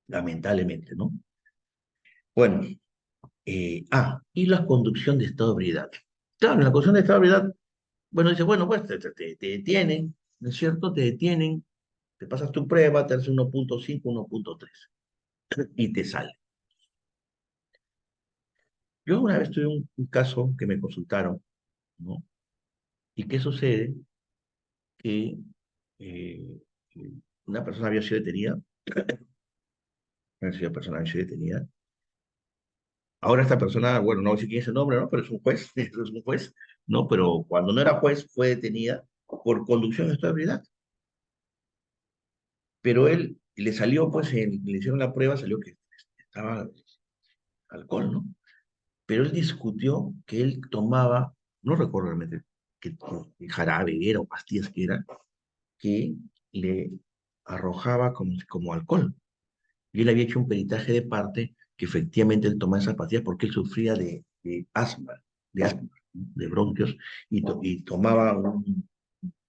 B: Lamentablemente, ¿no? Bueno, y la conducción de estado de ebriedad. Claro, en la conducción de estado de ebriedad, bueno, dice, bueno, pues te detienen, ¿no es cierto? Te detienen, te pasas tu prueba, te hace 1.5, 1.3 y te sale. Yo una vez tuve un caso que me consultaron, ¿no? ¿Y qué sucede? Que eh, una persona había sido detenida, una persona había sido detenida. Ahora esta persona, bueno, no sé quién es el nombre, ¿no? Pero es un juez, es un juez, ¿no? Pero cuando no era juez fue detenida por conducción de estado de ebriedad. Pero él le salió, pues, le hicieron la prueba, salió que estaba alcohol, ¿no? Pero él discutió que él tomaba, no recuerdo realmente qué jarabe era o pastillas que era, que le arrojaba como alcohol. Y él había hecho un peritaje de parte que efectivamente él tomaba esas pastillas porque él sufría de asma, ¿no? De bronquios, y tomaba un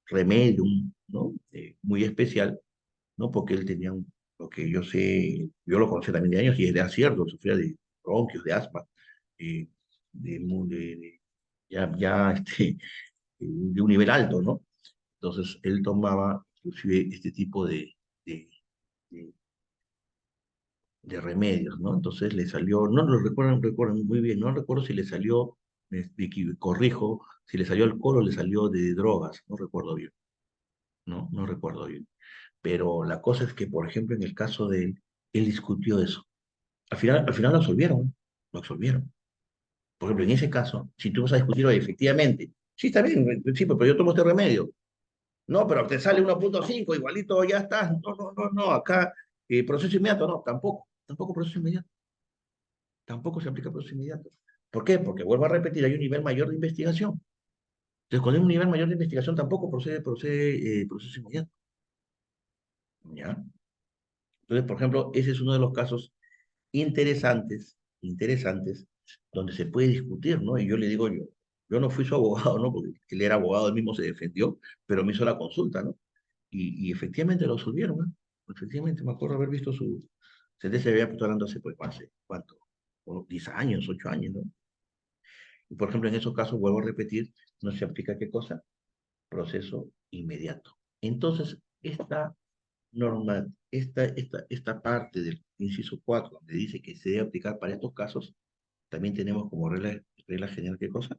B: remedio, ¿no? Muy especial, ¿no? Porque él tenía lo que yo sé, yo lo conocí también de años y era cierto, sufría de bronquios, de asma, eh, ya de un nivel alto, ¿no? Entonces él tomaba inclusive este tipo de, de, de remedios, ¿no? Entonces le salió, no lo recuerdo muy bien, no recuerdo si le salió, corrijo, si le salió alcohol o le salió de drogas, no recuerdo bien, ¿no? No recuerdo bien. Pero la cosa es que, por ejemplo, en el caso de él discutió eso. Al final lo absolvieron, ¿no? Lo absolvieron. Por ejemplo, en ese caso, si tú vas a discutir, oye, efectivamente, sí, está bien, en principio, pero yo tomo este remedio. No, pero te sale 1.5, igualito, ya está. No, no, no, no, acá, proceso inmediato, no, tampoco proceso inmediato. Tampoco se aplica proceso inmediato. ¿Por qué? Porque vuelvo a repetir, hay un nivel mayor de investigación. Entonces, cuando hay un nivel mayor de investigación, tampoco procede proceso inmediato. ¿Ya? Entonces, por ejemplo, ese es uno de los casos interesantes, donde se puede discutir, ¿no? Y yo le digo yo no fui su abogado, ¿no? Porque él era abogado, él mismo se defendió, pero me hizo la consulta, ¿no? Y efectivamente lo subieron, ¿no? Efectivamente, me acuerdo haber visto su sentencia, había puesto hablando hace, pues, hace, ¿cuánto? Unos 10 años, 8 años, ¿no? Y por ejemplo, en esos casos, vuelvo a repetir, no se aplica qué cosa, proceso inmediato. Entonces, esta norma, esta parte del inciso 4 donde dice que se debe aplicar para estos casos, también tenemos como regla general, ¿qué cosa?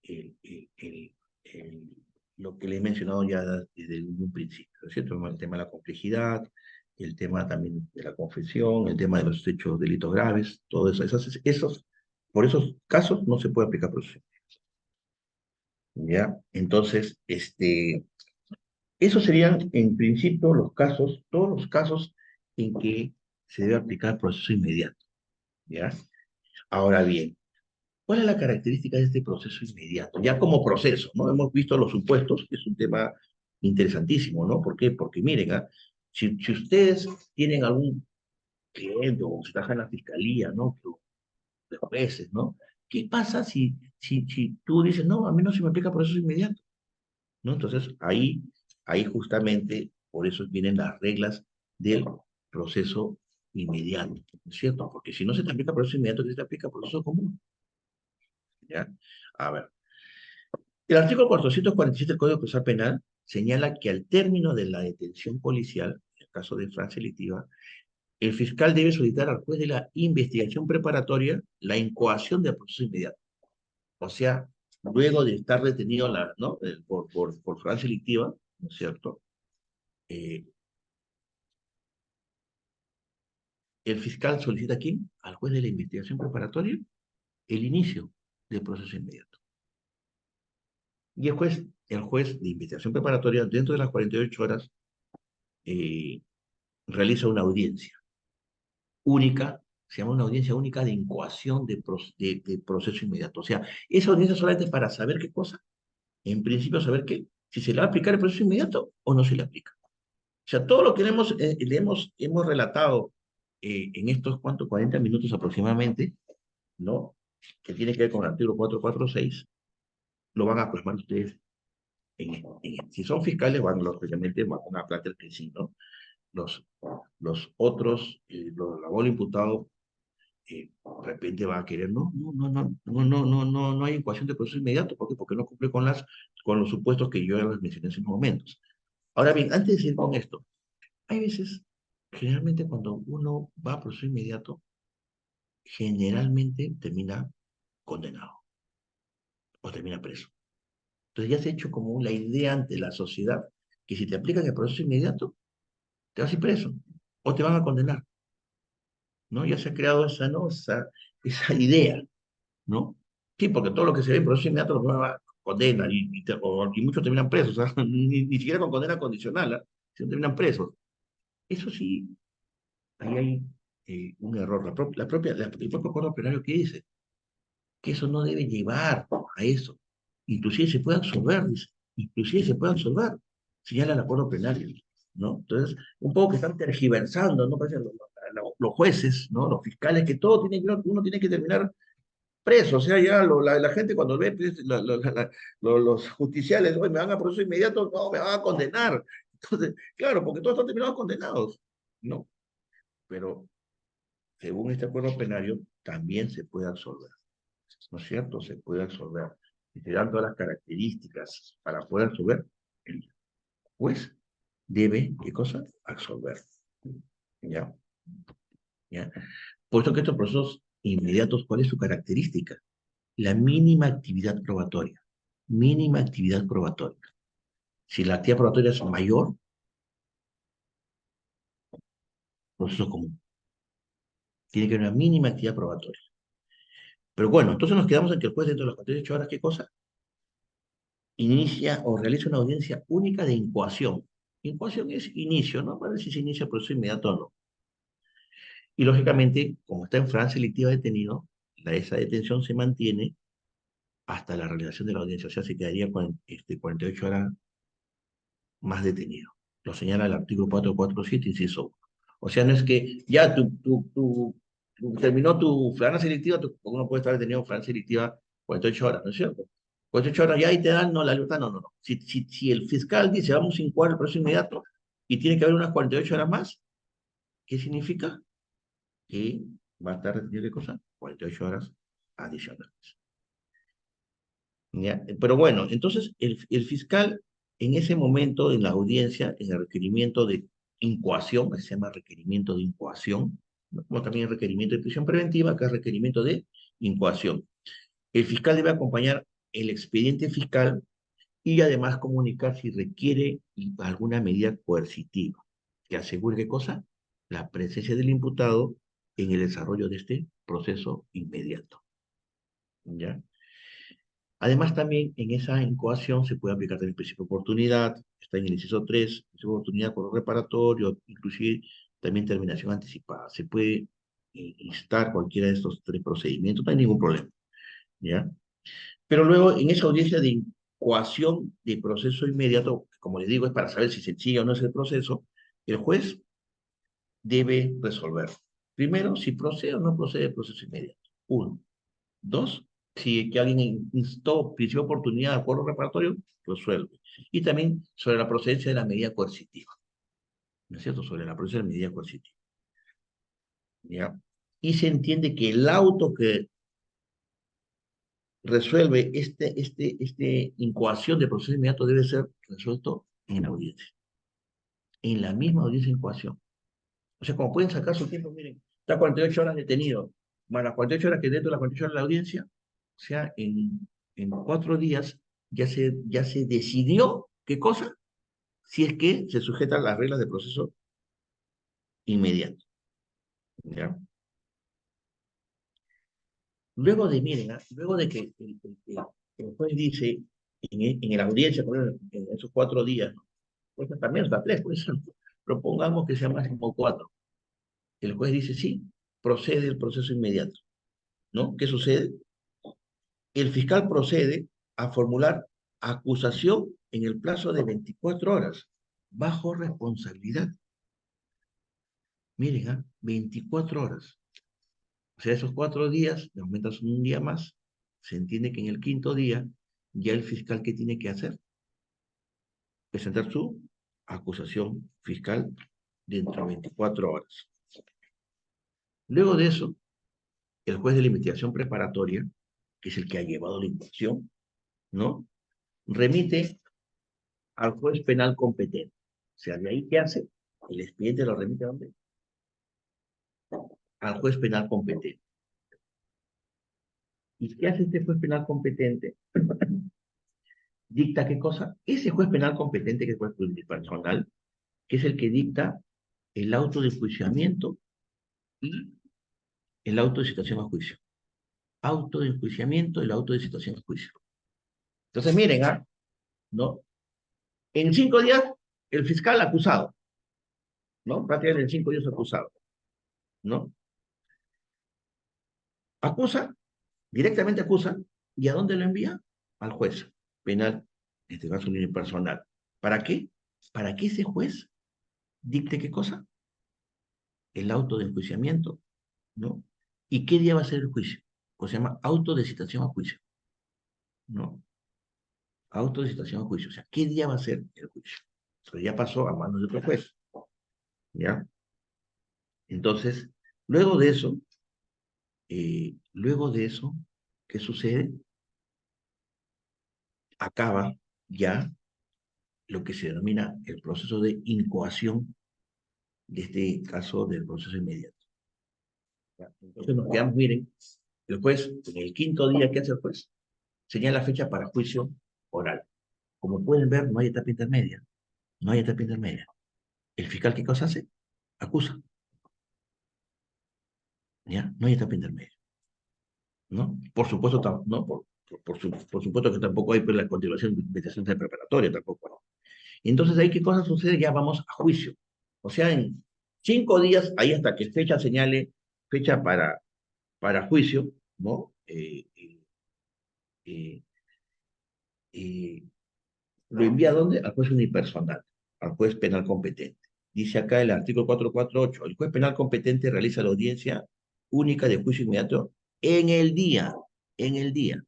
B: El, el, el, el- lo que le he mencionado ya desde un principio, ¿no es cierto? El tema de la complejidad, el tema también de la confesión, el tema de los hechos delitos graves, todo eso, por esos casos no se puede aplicar proceso. ¿Ya? Entonces, esos serían en principio los casos, todos los casos en que se debe aplicar proceso inmediato, ¿ya? Ahora bien, ¿cuál es la característica de este proceso inmediato? Ya como proceso, ¿no? Hemos visto los supuestos, que es un tema interesantísimo, ¿no? ¿Por qué? Porque miren, si ustedes tienen algún cliente o se trabaja en la fiscalía, ¿no? De jueces, ¿no? ¿Qué pasa si tú dices, no, a mí no se me aplica proceso inmediato? ¿No? Entonces, ahí justamente, por eso vienen las reglas del proceso inmediato, ¿no es cierto? Porque si no se te aplica proceso inmediato, ¿qué se te aplica proceso común? ¿Ya? A ver. El artículo 447 del Código Procesal Penal señala que al término de la detención policial, en el caso de infracción delictiva, el fiscal debe solicitar al juez de la investigación preparatoria la incoación del proceso inmediato. O sea, luego de estar detenido ¿no? por infracción delictiva, ¿no es cierto? Eh, el fiscal solicita aquí, al juez de la investigación preparatoria, el inicio del proceso inmediato. Y el juez de investigación preparatoria, dentro de las 48 horas, eh, realiza una audiencia única, se llama una audiencia única de incoación de proceso inmediato. O sea, esa audiencia solamente es para saber qué cosa, en principio saber si se le va a aplicar el proceso inmediato o no se le aplica. O sea, todo lo que hemos relatado en estos, ¿cuántos? 40 minutos aproximadamente, ¿no? Que tiene que ver con el artículo 446, lo van a plasmar ustedes si son fiscales, lógicamente, van a plantear que sí, ¿no? Los, los otros, los labor imputado, de repente va a querer, no hay ecuación de proceso inmediato, ¿por qué? Porque no cumple con los supuestos que yo ya les mencioné hace unos momentos. Ahora bien, antes de seguir con esto, hay veces, generalmente cuando uno va a proceso inmediato, generalmente termina condenado o termina preso. Entonces ya se ha hecho como la idea ante la sociedad que si te aplican el proceso inmediato, te vas a ir preso o te van a condenar, ¿no? Ya se ha creado esa, ¿no? esa idea, ¿no? Sí, porque todo lo que se ve en proceso inmediato lo va a condenar y muchos terminan presos, ¿ah? Ni siquiera con condena condicional, ¿ah? Sino terminan presos. Eso sí, ahí hay un error. El propio Código Penal que dice que eso no debe llevar a eso. Inclusive se puede absolver, dice. Inclusive se puede absolver, señala el acuerdo plenario, ¿no? Entonces, un poco que están tergiversando, ¿no? Parecen los jueces, ¿no? Los fiscales, que todo tiene que, uno tiene que terminar preso, o sea, ya la gente cuando ve pues, los justiciales, "Oye, me van a proceso inmediato, no, me van a condenar". Entonces, claro, porque todos están terminados condenados, ¿no? Pero según este acuerdo plenario, también se puede absolver, ¿no es cierto? Se puede absolver. Y se dan todas las características para poder absolver, el juez debe, ¿qué cosa? Absolver. ¿Ya? ¿Ya? Puesto que estos procesos inmediatos, ¿cuál es su característica? La mínima actividad probatoria. Mínima actividad probatoria. Si la actividad probatoria es mayor, proceso común. Tiene que haber una mínima actividad probatoria. Pero bueno, entonces nos quedamos en que el juez dentro de las 48 horas, ¿qué cosa? Inicia o realiza una audiencia única de incoación. Incoación es inicio, ¿no? Para ver si se inicia el proceso inmediato o no. Y lógicamente, como está en Francia electiva detenido, esa detención se mantiene hasta la realización de la audiencia. O sea, se quedaría con 48 horas más detenido. Lo señala el artículo 447, inciso 1. O sea, no es que ya terminó tu franja selectiva, uno puede estar detenido en franja selectiva 48 horas, ¿no es cierto? 48 horas ya y te dan, no, la libertad, no, no, no. Si el fiscal dice vamos a incoar el proceso inmediato y tiene que haber unas 48 horas más, ¿qué significa? Que va a estar detenido, ¿qué cosa? 48 horas adicionales. ¿Ya? Pero bueno, entonces el fiscal en ese momento, en la audiencia, en el requerimiento de incoación, que se llama requerimiento de incoación, ¿no? Como también el requerimiento de prisión preventiva, acá es requerimiento de incoación. El fiscal debe acompañar el expediente fiscal y además comunicar si requiere alguna medida coercitiva que asegure qué cosa, la presencia del imputado en el desarrollo de este proceso inmediato. ¿Ya? Además, también en esa incoación se puede aplicar también el principio de oportunidad, está en el inciso 3, principio de oportunidad por reparatorio, inclusive también terminación anticipada. Se puede instar cualquiera de estos tres procedimientos, no hay ningún problema. ¿Ya? Pero luego, en esa audiencia de incoación de proceso inmediato, como les digo, es para saber si sencillo o no es el proceso, el juez debe resolver. Primero, si procede o no procede el proceso inmediato. Uno. Dos, si que alguien instó, pidió oportunidad de acuerdo reparatorio, resuelve. Y también sobre la procedencia de la medida coercitiva. ¿No es cierto? Sobre la procedencia de la medida coercitiva. ¿Ya? Y se entiende que el auto que resuelve este incoación de proceso inmediato debe ser resuelto en la audiencia. En la misma audiencia de incoación. O sea, como pueden sacar su tiempo, miren, está 48 horas detenido, más las 48 horas que dentro de las 48 horas de la audiencia, o sea, en 4 días ya se decidió qué cosa, si es que se sujeta a las reglas de proceso inmediato. ¿Ya? Luego de, miren, luego de que el juez dice en la audiencia, por ejemplo, en esos 4 días, ¿no? Pues también está tres, por eso propongamos que sea máximo 4. El juez dice sí, procede el proceso inmediato, ¿no? ¿Qué sucede? El fiscal procede a formular acusación en el plazo de 24 horas, bajo responsabilidad. Miren, 24 horas. O sea, esos 4 días, le aumentas un día más, se entiende que en el quinto día, ya el fiscal, ¿qué tiene que hacer? Presentar su acusación fiscal dentro de 24 horas. Luego de eso, el juez de la investigación preparatoria, que es el que ha llevado la investigación, ¿no? Remite al juez penal competente. O sea, de ahí, ¿qué hace? El expediente lo remite ¿a dónde? Al juez penal competente. ¿Y qué hace este juez penal competente? ¿Dicta qué cosa? Ese juez penal competente, que es el juez pluripersonal, que es el que dicta el auto de enjuiciamiento y el auto de citación a juicio. Auto de enjuiciamiento y el auto de citación a juicio. Entonces, miren, ¿no? En 5 días, el fiscal acusado, ¿no? Prácticamente en 5 días acusado, ¿no? Acusa, directamente acusa, ¿y a dónde lo envía? Al juez penal, en este caso unipersonal. ¿Para qué? Para que ese juez dicte qué cosa, el auto de enjuiciamiento, ¿no? ¿Y qué día va a ser el juicio? Pues se llama auto de citación a juicio, ¿no? Auto de citación a juicio, o sea, ¿qué día va a ser el juicio? Eso ya pasó a manos de otro juez, ¿ya? Entonces, luego de eso, ¿qué sucede? Acaba ya lo que se denomina el proceso de incoación de este caso del proceso inmediato. ¿Ya? Entonces nos quedamos, miren, el juez, en el quinto día, ¿qué hace el juez? Señala fecha para juicio oral. Como pueden ver, no hay etapa intermedia. No hay etapa intermedia. ¿El fiscal qué cosa hace? Acusa. ¿Ya? No hay etapa intermedia. ¿No? Por supuesto, ¿no? Por supuesto que tampoco hay pues, la continuación de investigación de preparatoria, tampoco. ¿No? Entonces, ahí qué cosa sucede, ya vamos a juicio. O sea, en 5 días, ahí hasta que fecha señale, fecha para juicio, ¿no? Eh, eh, ¿Lo envía a dónde? Al juez unipersonal, al juez penal competente. Dice acá el artículo 448, el juez penal competente realiza la audiencia única de juicio inmediato en el día, en el día.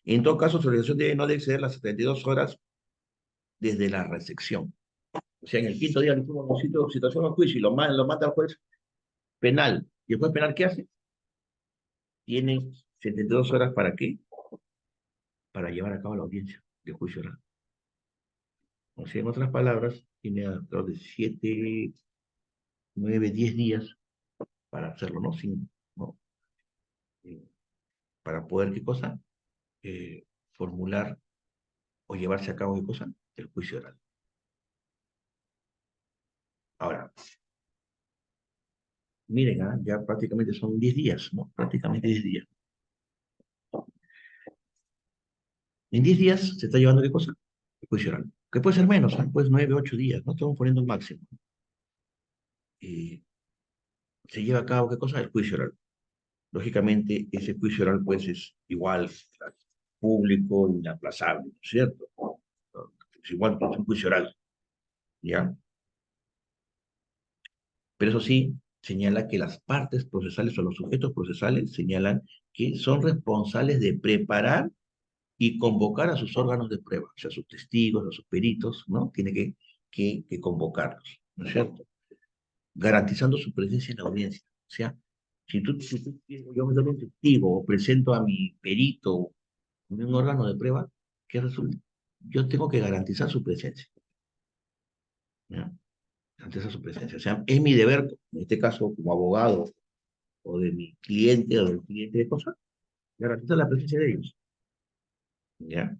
B: En todo caso, su realización debe no exceder las 72 horas desde la recepción. O sea, en el quinto día le hicimos una situación al juicio y lo manda al juez penal. ¿Y el juez penal qué hace? Tiene 72 horas ¿para qué? Para llevar a cabo la audiencia de juicio oral. O sea, en otras palabras, tiene alrededor de 7, 9, 10 días para hacerlo, ¿no? ¿No? Eh, para poder, ¿qué cosa? Formular o llevarse a cabo, ¿qué cosa? El juicio oral. Ahora, miren, ya prácticamente son 10 días, ¿no? Prácticamente 10 días. En 10 días se está llevando, ¿qué cosa? El juicio oral. Que puede ser menos, pues 9, 8 días, no estamos poniendo el máximo. Se lleva a cabo, ¿qué cosa? El juicio oral. Lógicamente, ese juicio oral, pues, es igual, público, inaplazable, ¿no es cierto? Es igual que un juicio oral, ¿ya? Pero eso sí, señala que las partes procesales o los sujetos procesales señalan que son responsables de preparar y convocar a sus órganos de prueba, o sea, a sus testigos, a sus peritos, ¿no? Tiene que convocarlos, ¿no es cierto? Garantizando su presencia en la audiencia. O sea, si yo me doy un testigo o presento a mi perito en un órgano de prueba, ¿qué resulta? Yo tengo que garantizar su presencia, ¿ya? Garantizar su presencia. O sea, es mi deber, en este caso, como abogado, o de mi cliente, o del cliente de cosas, garantizar la presencia de ellos, ¿ya?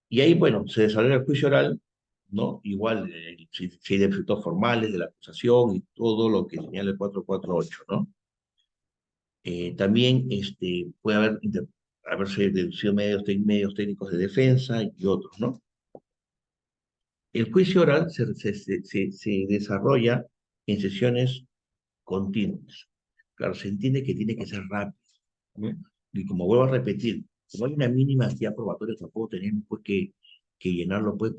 B: Y ahí, bueno, se desarrolla el juicio oral, ¿no? Igual, si hay defectos formales de la acusación y todo lo que señala el 448, ¿no? También puede haberse deducido medios técnicos de defensa y otros, ¿no? El juicio oral se desarrolla en sesiones continuas. Claro, se entiende que tiene que ser rápido, ¿no? Y como vuelvo a repetir, como hay una mínima actividad probatoria, tampoco tenemos pues, que llenarlo pues,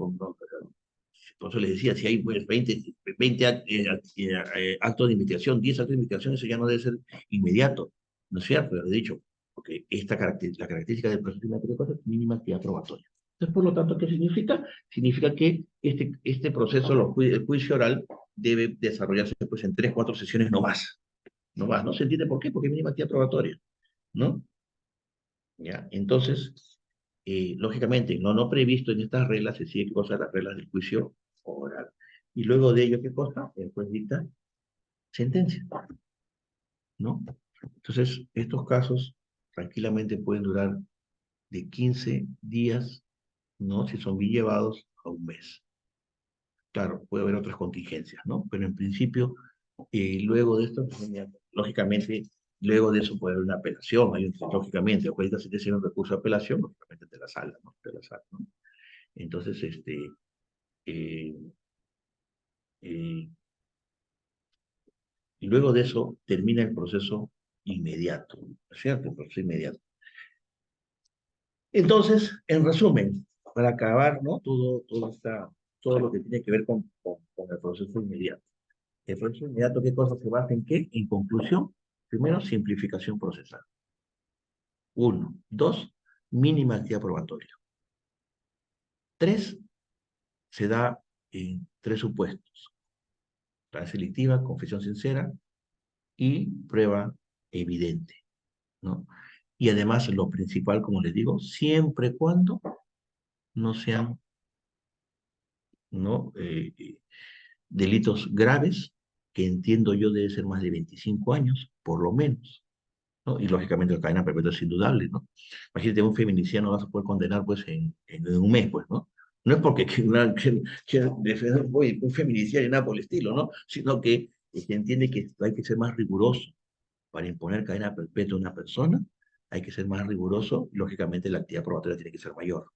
B: por eso les decía, si hay pues, 20 actos de investigación, 10 actos de investigación, eso ya no debe ser inmediato, ¿no es cierto? Lo he dicho, porque la característica del proceso de es mínima actividad probatoria. Entonces, por lo tanto, ¿qué significa? Significa que este proceso, el juicio oral, debe desarrollarse pues, en 3, 4 sesiones no más. No más, ¿no? ¿Se entiende por qué? Porque es mínima actividad probatoria, ¿no? ¿Ya? Entonces, lógicamente, no previsto en estas reglas, se sigue cosa las reglas del juicio oral. Y luego de ello, ¿qué cosa? El juez dicta sentencia, ¿no? Entonces, estos casos tranquilamente pueden durar de 15 días, ¿no? Si son bien llevados, a un mes. Claro, puede haber otras contingencias, ¿no? Pero en principio, luego de esto, pues, lógicamente, luego de eso puede haber una apelación, lógicamente, o puede hacer un recurso de apelación, lógicamente de la sala, ¿no? De la sala, ¿no? Entonces, eh, eh, y luego de eso termina el proceso inmediato, ¿no es cierto? El proceso inmediato. Entonces, en resumen, para acabar, ¿no? Todo lo que tiene que ver con el proceso inmediato. El proceso inmediato, ¿qué cosa se basa en qué? En conclusión, primero, simplificación procesal. Uno. Dos, mínima actividad probatoria. Tres, se da en 3 supuestos. Prueba selectiva, confesión sincera y prueba evidente, ¿no? Y además, lo principal, como les digo, siempre y cuando no sean, ¿no? Delitos graves, que entiendo yo debe ser más de 25 años, por lo menos, ¿no? Y lógicamente la cadena perpetua es indudable, ¿no? Imagínate, un feminicidio no vas a poder condenar pues en un mes, pues, ¿no? No es porque que defender un feminicidio y nada por el estilo, ¿no? Sino que se entiende que hay que ser más riguroso para imponer cadena perpetua a una persona, hay que ser más riguroso y lógicamente la actividad probatoria tiene que ser mayor,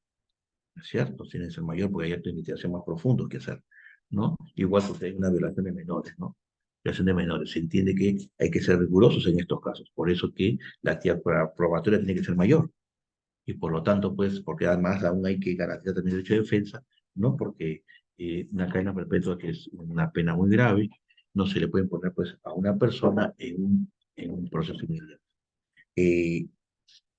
B: ¿no es cierto? Tiene que ser mayor porque hay actos de investigación más profundos que hacer, ¿no? Igual que hay una violación de menores, ¿no? Violación de menores. Se entiende que hay que ser rigurosos en estos casos, por eso que la actividad probatoria tiene que ser mayor. Y por lo tanto, pues, porque además aún hay que garantizar también el derecho de defensa, ¿no? Porque una cadena perpetua, que es una pena muy grave, no se le puede imponer, pues, a una persona en un proceso inmediato. Eh,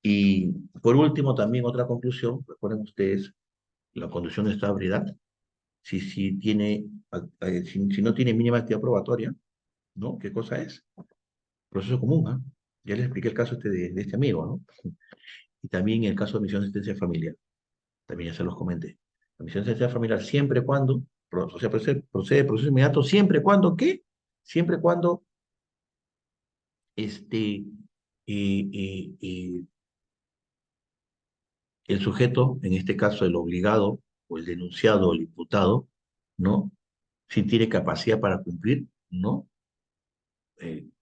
B: y por último, también otra conclusión, recuerden ustedes, la condición de estabilidad, si no tiene mínima actividad probatoria, ¿no? ¿Qué cosa es? Proceso común, ¿ah? Ya les expliqué el caso de este amigo, ¿no? Y también el caso de omisión de asistencia familiar, también ya se los comenté. La omisión de asistencia familiar siempre y cuando, o sea, procede proceso inmediato, siempre y cuando, ¿qué? siempre y cuando este, eh, eh, eh, el sujeto, en este caso el obligado o el denunciado o el imputado, ¿no? Sí tiene capacidad para cumplir, ¿no?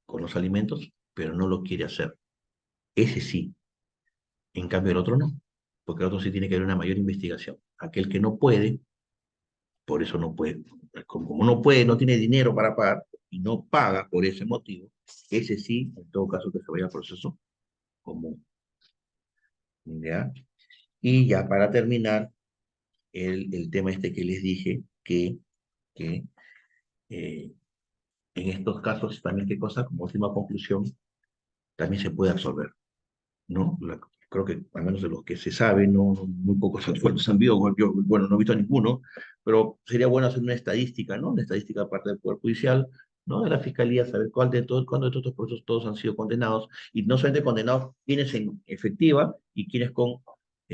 B: Con los alimentos, pero no lo quiere hacer. Ese sí. En cambio, el otro no, porque el otro sí tiene que haber una mayor investigación. Aquel que no puede, por eso no puede, como no puede, no tiene dinero para pagar y no paga por ese motivo, ese sí, en todo caso, que se vaya al proceso común. ¿Ya? Y ya para terminar, el tema este que les dije, que eh, en estos casos también, ¿qué cosa? Como última conclusión, también se puede absorber, ¿no? Creo que, al menos de los que se sabe, muy pocos acuerdos han habido, yo, bueno, no he visto ninguno, pero sería bueno hacer una estadística, ¿no? Una estadística aparte del Poder Judicial, ¿no? De la Fiscalía, saber cuándo de todos estos procesos todos han sido condenados, y no solamente condenados, quiénes en efectiva y quiénes con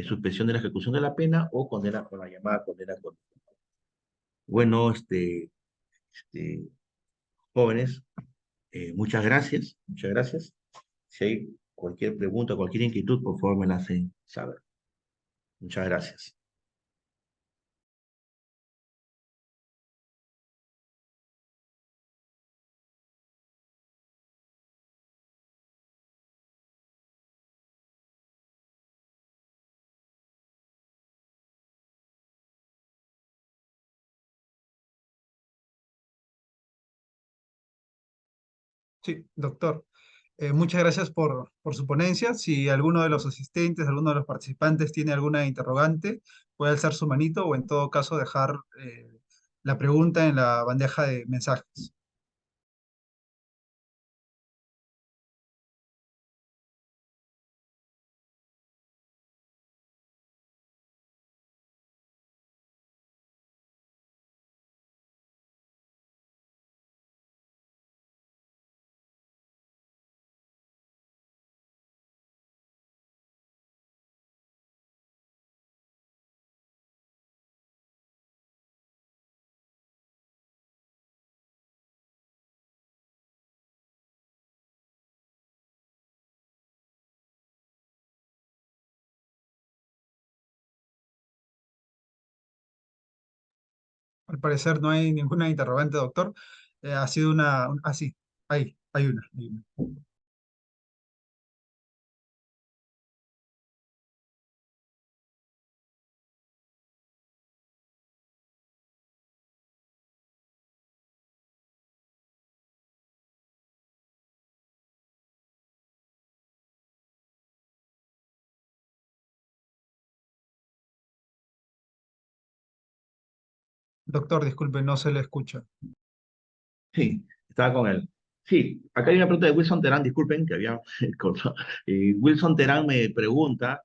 B: suspensión de la ejecución de la pena o condena con la llamada condena con... Bueno, este, jóvenes, muchas gracias, muchas gracias. Si hay cualquier pregunta, cualquier inquietud, por favor me la hacen saber. Muchas gracias.
A: Sí, doctor. Muchas gracias por su ponencia. Si alguno de los asistentes, alguno de los participantes tiene alguna interrogante, puede alzar su manito o en todo caso dejar la pregunta en la bandeja de mensajes. Al parecer no hay ninguna interrogante, doctor. Ha sido ah, sí, hay una. Hay una. Doctor, disculpe, no se le escucha.
B: Sí, estaba con él. Sí, acá hay una pregunta de Wilson Terán, disculpen que había cortado. Wilson Terán me pregunta,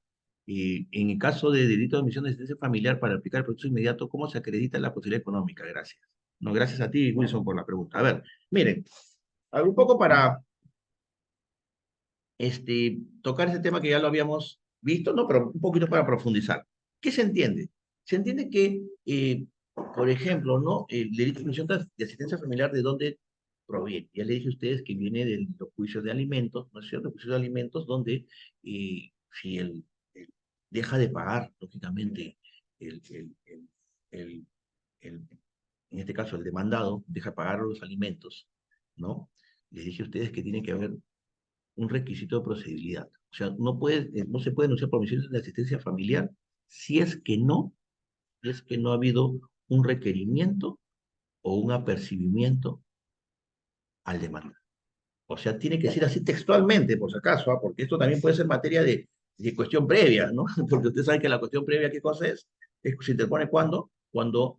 B: en el caso de delito de omisión de asistencia familiar para aplicar el proceso inmediato, ¿cómo se acredita la posibilidad económica? Gracias. No, gracias a ti, Wilson, por la pregunta. A ver, miren, a ver, un poco para tocar ese tema que ya lo habíamos visto, ¿no? Pero un poquito para profundizar. ¿Qué se entiende? Se entiende que, por ejemplo, ¿no? El delito de omisión de asistencia familiar, ¿de dónde proviene? Ya le dije a ustedes que viene de los juicios de alimentos, ¿no es cierto? Juicios de alimentos donde si él deja de pagar, lógicamente, el, el, el, el- el- en este caso el demandado, deja de pagar los alimentos, ¿no? Les dije a ustedes que tiene que haber un requisito de procedibilidad. O sea, no se puede denunciar por omisiones de asistencia familiar si es que no ha habido un requerimiento o un apercibimiento al demandado. O sea, tiene que ser así textualmente, por si acaso, ¿ah? Porque esto también puede ser materia de cuestión previa, ¿no? Porque usted sabe que la cuestión previa, ¿qué cosa es? Se interpone cuando, cuando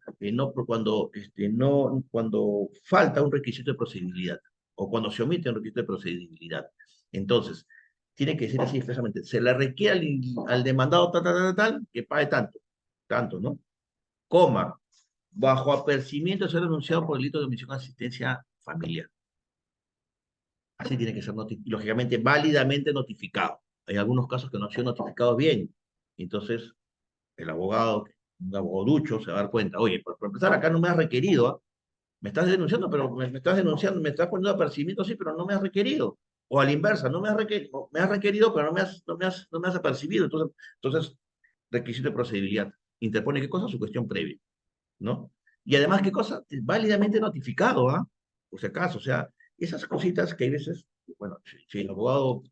B: falta un requisito de procedibilidad o cuando se omite un requisito de procedibilidad. Entonces, tiene que decir así expresamente, se le requiere al demandado tal, que pague tanto, tanto, ¿no? Coma, bajo apercibimiento de ser denunciado por delito de omisión de asistencia familiar. Así tiene que ser, lógicamente, válidamente notificado. Hay algunos casos que no han sido notificados bien. Entonces, el abogado, un abogado ducho, se va a dar cuenta, oye, por empezar, acá no me has requerido, ¿ah? Me estás denunciando, pero me estás denunciando, me estás poniendo apercibimiento, sí, pero no me has requerido. O a la inversa, no me has requerido, me has requerido, pero no me has apercibido. Entonces, requisito de procedibilidad. Interpone qué cosa, su cuestión previa, ¿no? Y además, qué cosa, válidamente notificado, ¿ah? Por si acaso, o sea, esas cositas que hay veces, bueno, si el abogado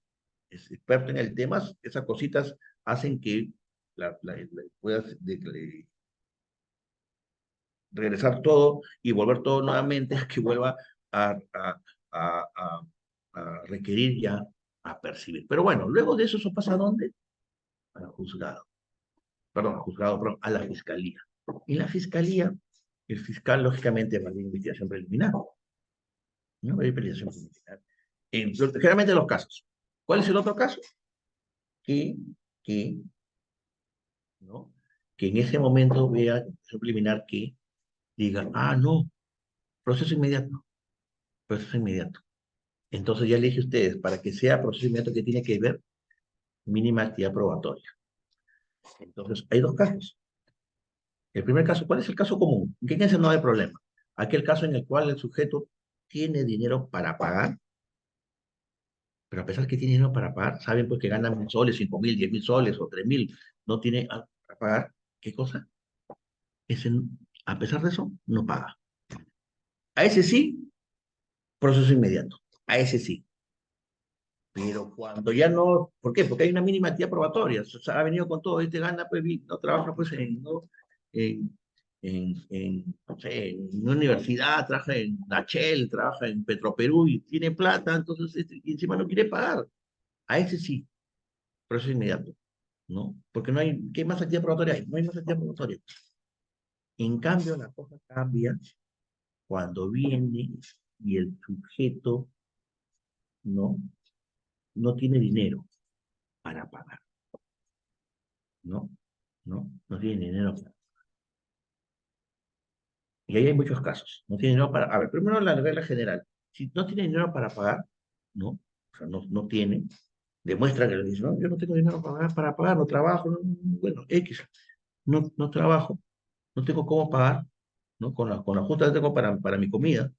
B: es experto en el tema, esas cositas hacen que puedas regresar todo y volver todo nuevamente a que vuelva a, a, a, a, a requerir ya, a percibir. Pero bueno, luego de eso pasa ¿a dónde? Al juzgado. Perdón, al juzgado, perdón, a la fiscalía. En la fiscalía, el fiscal lógicamente va a la investigación preliminar. ¿No? Va a investigación preliminar. Generalmente los casos. ¿Cuál es el otro caso? Que, que, ¿no? Que en ese momento vea investigación preliminar que diga, ah, no, proceso inmediato, proceso inmediato. Entonces ya le dije a ustedes, para que sea procedimiento que tiene que ver mínima actividad probatoria. Entonces, hay dos casos. El primer caso, ¿cuál es el caso común? ¿En ese no hay problema? Aquel caso en el cual el sujeto tiene dinero para pagar, pero a pesar que tiene dinero para pagar, saben pues que gana 1.000 soles, 5.000, 10.000 soles o 3.000, no tiene para pagar, ¿qué cosa? Ese, a pesar de eso, no paga. A ese sí, proceso inmediato. A ese sí. Pero cuando ya no, ¿por qué? Porque hay una mínima actividad probatoria. O sea, ha venido con todo, este gana, pues, no trabaja pues en, no sé, en una universidad, trabaja en Nachel, trabaja en Petroperú y tiene plata, entonces, y encima no quiere pagar. A ese sí, proceso inmediato, ¿no? Porque no hay, ¿qué más actividad probatoria hay? No hay más actividad probatoria. En cambio, la cosa cambia cuando viene y el sujeto, ¿no? No tiene dinero para pagar. ¿No? No tiene dinero. Y ahí hay muchos casos. No tiene dinero para... A ver, primero la regla general. Si no tiene dinero para pagar, ¿no? O sea, no tiene, demuestra que le dice, no, yo no tengo dinero para pagar, no trabajo, bueno, X, no trabajo, no tengo cómo pagar, ¿no? Con la justa que tengo para mi comida.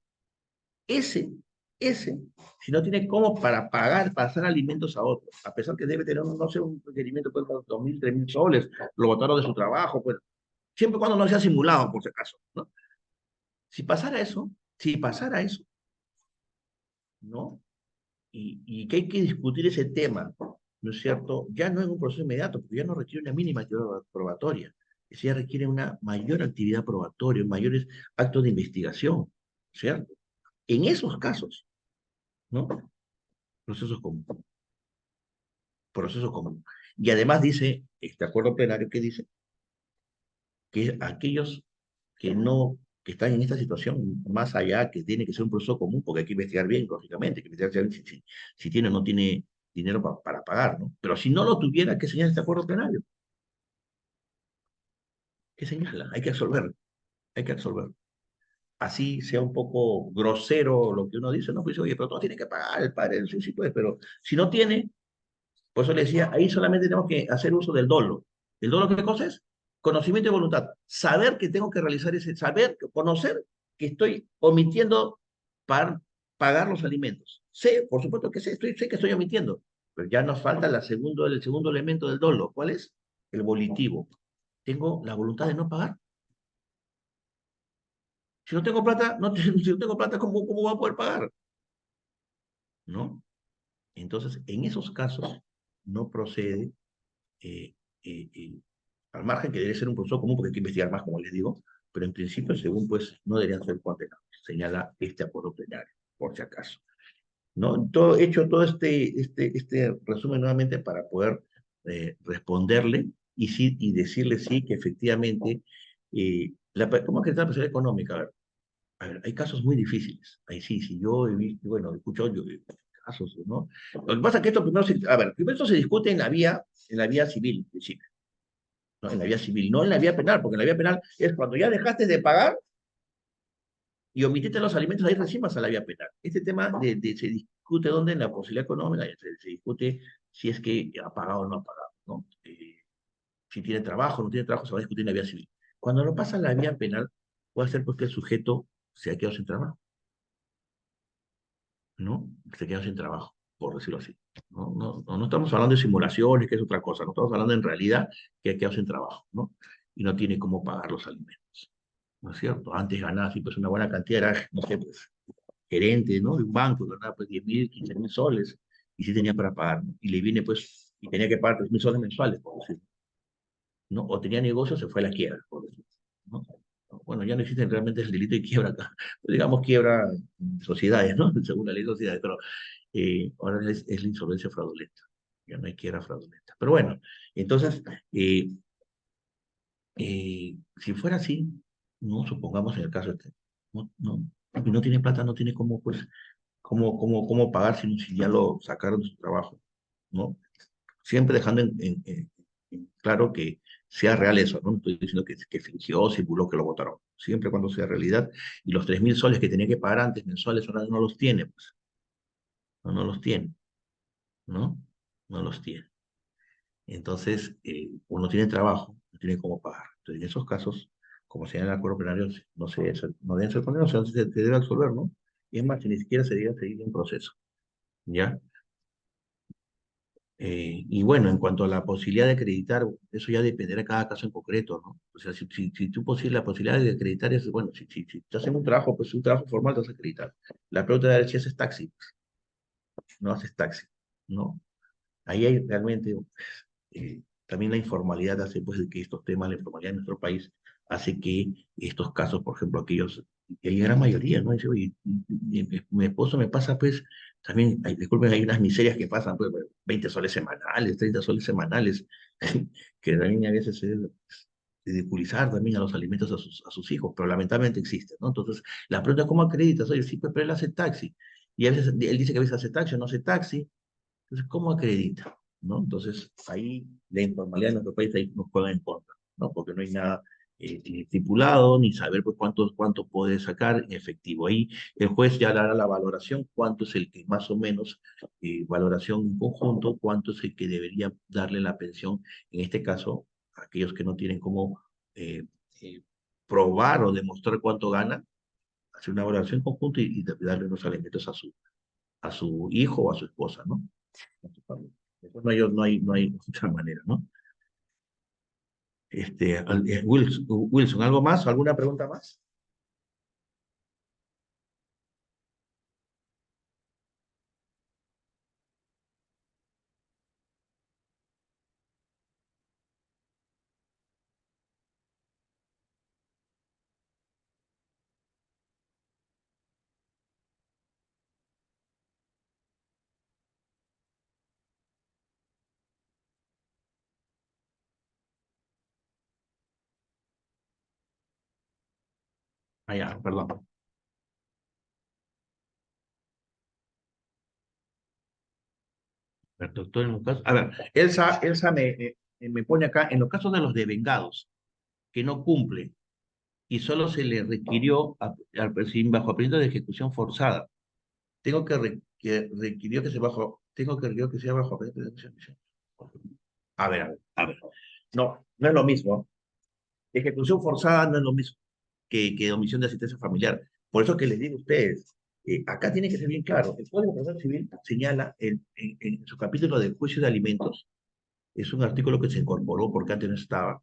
B: Ese, ese, si no tiene cómo para pagar, para hacer alimentos a otros, a pesar que debe tener, no sé, un requerimiento pues, de 2.000, 3.000 soles, lo botaron de su trabajo, pues, siempre y cuando no sea simulado, por si acaso, ¿no? Si pasara eso, si pasara eso, ¿no? Y que hay que discutir ese tema, ¿no es cierto? Ya no en un proceso inmediato, porque ya no requiere una mínima actividad probatoria, eso ya requiere una mayor actividad probatoria, mayores actos de investigación, ¿cierto? En esos casos, ¿no? Procesos común, proceso común. Y además dice, este acuerdo plenario que dice que aquellos que no, que están en esta situación, más allá que tiene que ser un proceso común, porque hay que investigar bien, lógicamente, hay que investigar bien si tiene o no tiene dinero para pagar, ¿no? Pero si no lo tuviera, ¿qué señala este acuerdo plenario? ¿Qué señala? Hay que absolver, hay que absolver. Así sea un poco grosero lo que uno dice, no, pues oye, pero todo tiene que pagar el padre, sí, sí, pues, pero si no tiene, por eso le decía, ahí solamente tenemos que hacer uso del dolo. ¿El dolo qué cosa es? Conocimiento y voluntad. Saber que tengo que realizar ese, saber, conocer que estoy omitiendo para pagar los alimentos. Sé, por supuesto que sé, sé que estoy omitiendo, pero ya nos falta el segundo elemento del dolo. ¿Cuál es? El volitivo. Tengo la voluntad de no pagar. Si no tengo plata, si no tengo plata, ¿cómo voy a poder pagar? ¿No? Entonces, en esos casos, no procede eh, eh, eh, al margen que debe ser un proceso común porque hay que investigar más, como les digo, pero en principio, según pues, no deberían ser condenados, señala este acuerdo plenario, por si acaso. ¿No? Hecho todo este resumen nuevamente para poder responderle y, sí, y decirle sí que efectivamente, ¿cómo que está la presión económica? A ver, hay casos muy difíciles. Ahí sí, sí, yo he visto, bueno, he escuchado casos, ¿no? Lo que pasa es que esto primero a ver, primero esto se discute en la vía civil, en principio, ¿no? En la vía civil, no en la vía penal, porque en la vía penal es cuando ya dejaste de pagar y omitiste los alimentos, ahí recién vas a la vía penal. Este tema se discute dónde en la posibilidad económica, se discute si es que ha pagado o no ha pagado, ¿no? Si tiene trabajo o no tiene trabajo, se va a discutir en la vía civil. Cuando lo pasa a la vía penal, puede ser pues que el sujeto se ha quedado sin trabajo, ¿no? Se ha quedado sin trabajo, por decirlo así. No estamos hablando de simulaciones, que es otra cosa, no estamos hablando en realidad que ha quedado sin trabajo, ¿no? Y no tiene cómo pagar los alimentos, ¿no es cierto? Antes ganaba, sí, pues una buena cantidad, era, no sé, pues, gerente, ¿no? De un banco, ganaba pues 10.000, 15.000 soles, y sí tenía para pagar, ¿no? Y le viene, pues, y tenía que pagar 3.000 soles mensuales, por decirlo, ¿no? O tenía negocio, se fue a la quiebra, por decirlo, ¿no? Bueno, ya no existe realmente el delito de quiebra acá, pues, digamos quiebra en sociedades, ¿no? Según la ley de sociedades, pero ahora es la insolvencia fraudulenta, ya no hay quiebra fraudulenta. Pero bueno, entonces, eh, si fuera así, no supongamos en el caso este, no, y no tiene plata, no tiene cómo, pues, cómo pagar si ya lo sacaron de su trabajo, ¿no? Siempre dejando en claro que sea real eso, ¿no? No estoy diciendo que fingió, simuló que lo votaron. Siempre cuando sea realidad. Y los 3.000 soles que tenía que pagar antes mensuales ahora no los tiene, pues. No los tiene, ¿no? No los tiene. Entonces, uno tiene trabajo, no tiene cómo pagar. Entonces, en esos casos, como sea en el acuerdo plenario, no deben ser condenados, sino se debe absolver, ¿no? Y es más, que ni siquiera se debe seguir un proceso, ¿ya? Y bueno, en cuanto a la posibilidad de acreditar, eso ya dependerá de cada caso en concreto, ¿no? O sea, si tú la posibilidad de acreditar es, bueno, si te hacen un trabajo, pues un trabajo formal te vas a acreditar. La pregunta es si haces taxi, no haces taxi, ¿no? Ahí hay realmente, también la informalidad hace, pues, de que estos temas, la informalidad en nuestro país, hace que estos casos, por ejemplo, aquellos, y hay gran mayoría, ¿no? Dice, oye, mi esposo me pasa, pues, también, disculpen, hay unas miserias que pasan, pues, 20 soles semanales, 30 soles semanales, que también a veces es ridiculizar también a los alimentos a sus hijos, pero lamentablemente existe, ¿no? Entonces, la pregunta es, ¿cómo acreditas? Oye, sí, pues, pero él hace taxi, y a veces él dice que a veces hace taxi o no hace taxi, entonces, ¿cómo acredita? ¿No? Entonces, ahí la informalidad en nuestro país ahí nos juega en contra, ¿no? Porque no hay nada estipulado, ni saber pues, cuánto puede sacar en efectivo. Ahí el juez ya dará la valoración, cuánto es el que más o menos, valoración en conjunto, cuánto es el que debería darle la pensión, en este caso, a aquellos que no tienen cómo eh, eh, probar o demostrar cuánto ganan, hacer una valoración conjunta y darle unos alimentos a su hijo o a su esposa, ¿no? Eso no hay otra manera, ¿no? Wilson, ¿algo más? ¿Alguna pregunta más? Ah, ya, perdón. El doctor, en los casos, a ver, Elsa me pone acá, en los casos de los devengados, que no cumple y solo se le requirió al presidente bajo aprecio de ejecución forzada. Tengo que requirió que sea bajo aprecio de ejecución. A ver. No es lo mismo. Ejecución forzada no es lo mismo que omisión de asistencia familiar. Por eso que les digo a ustedes, acá tiene que ser bien claro. El Código Procesal Civil señala en su capítulo de juicio de alimentos, es un artículo que se incorporó porque antes no estaba,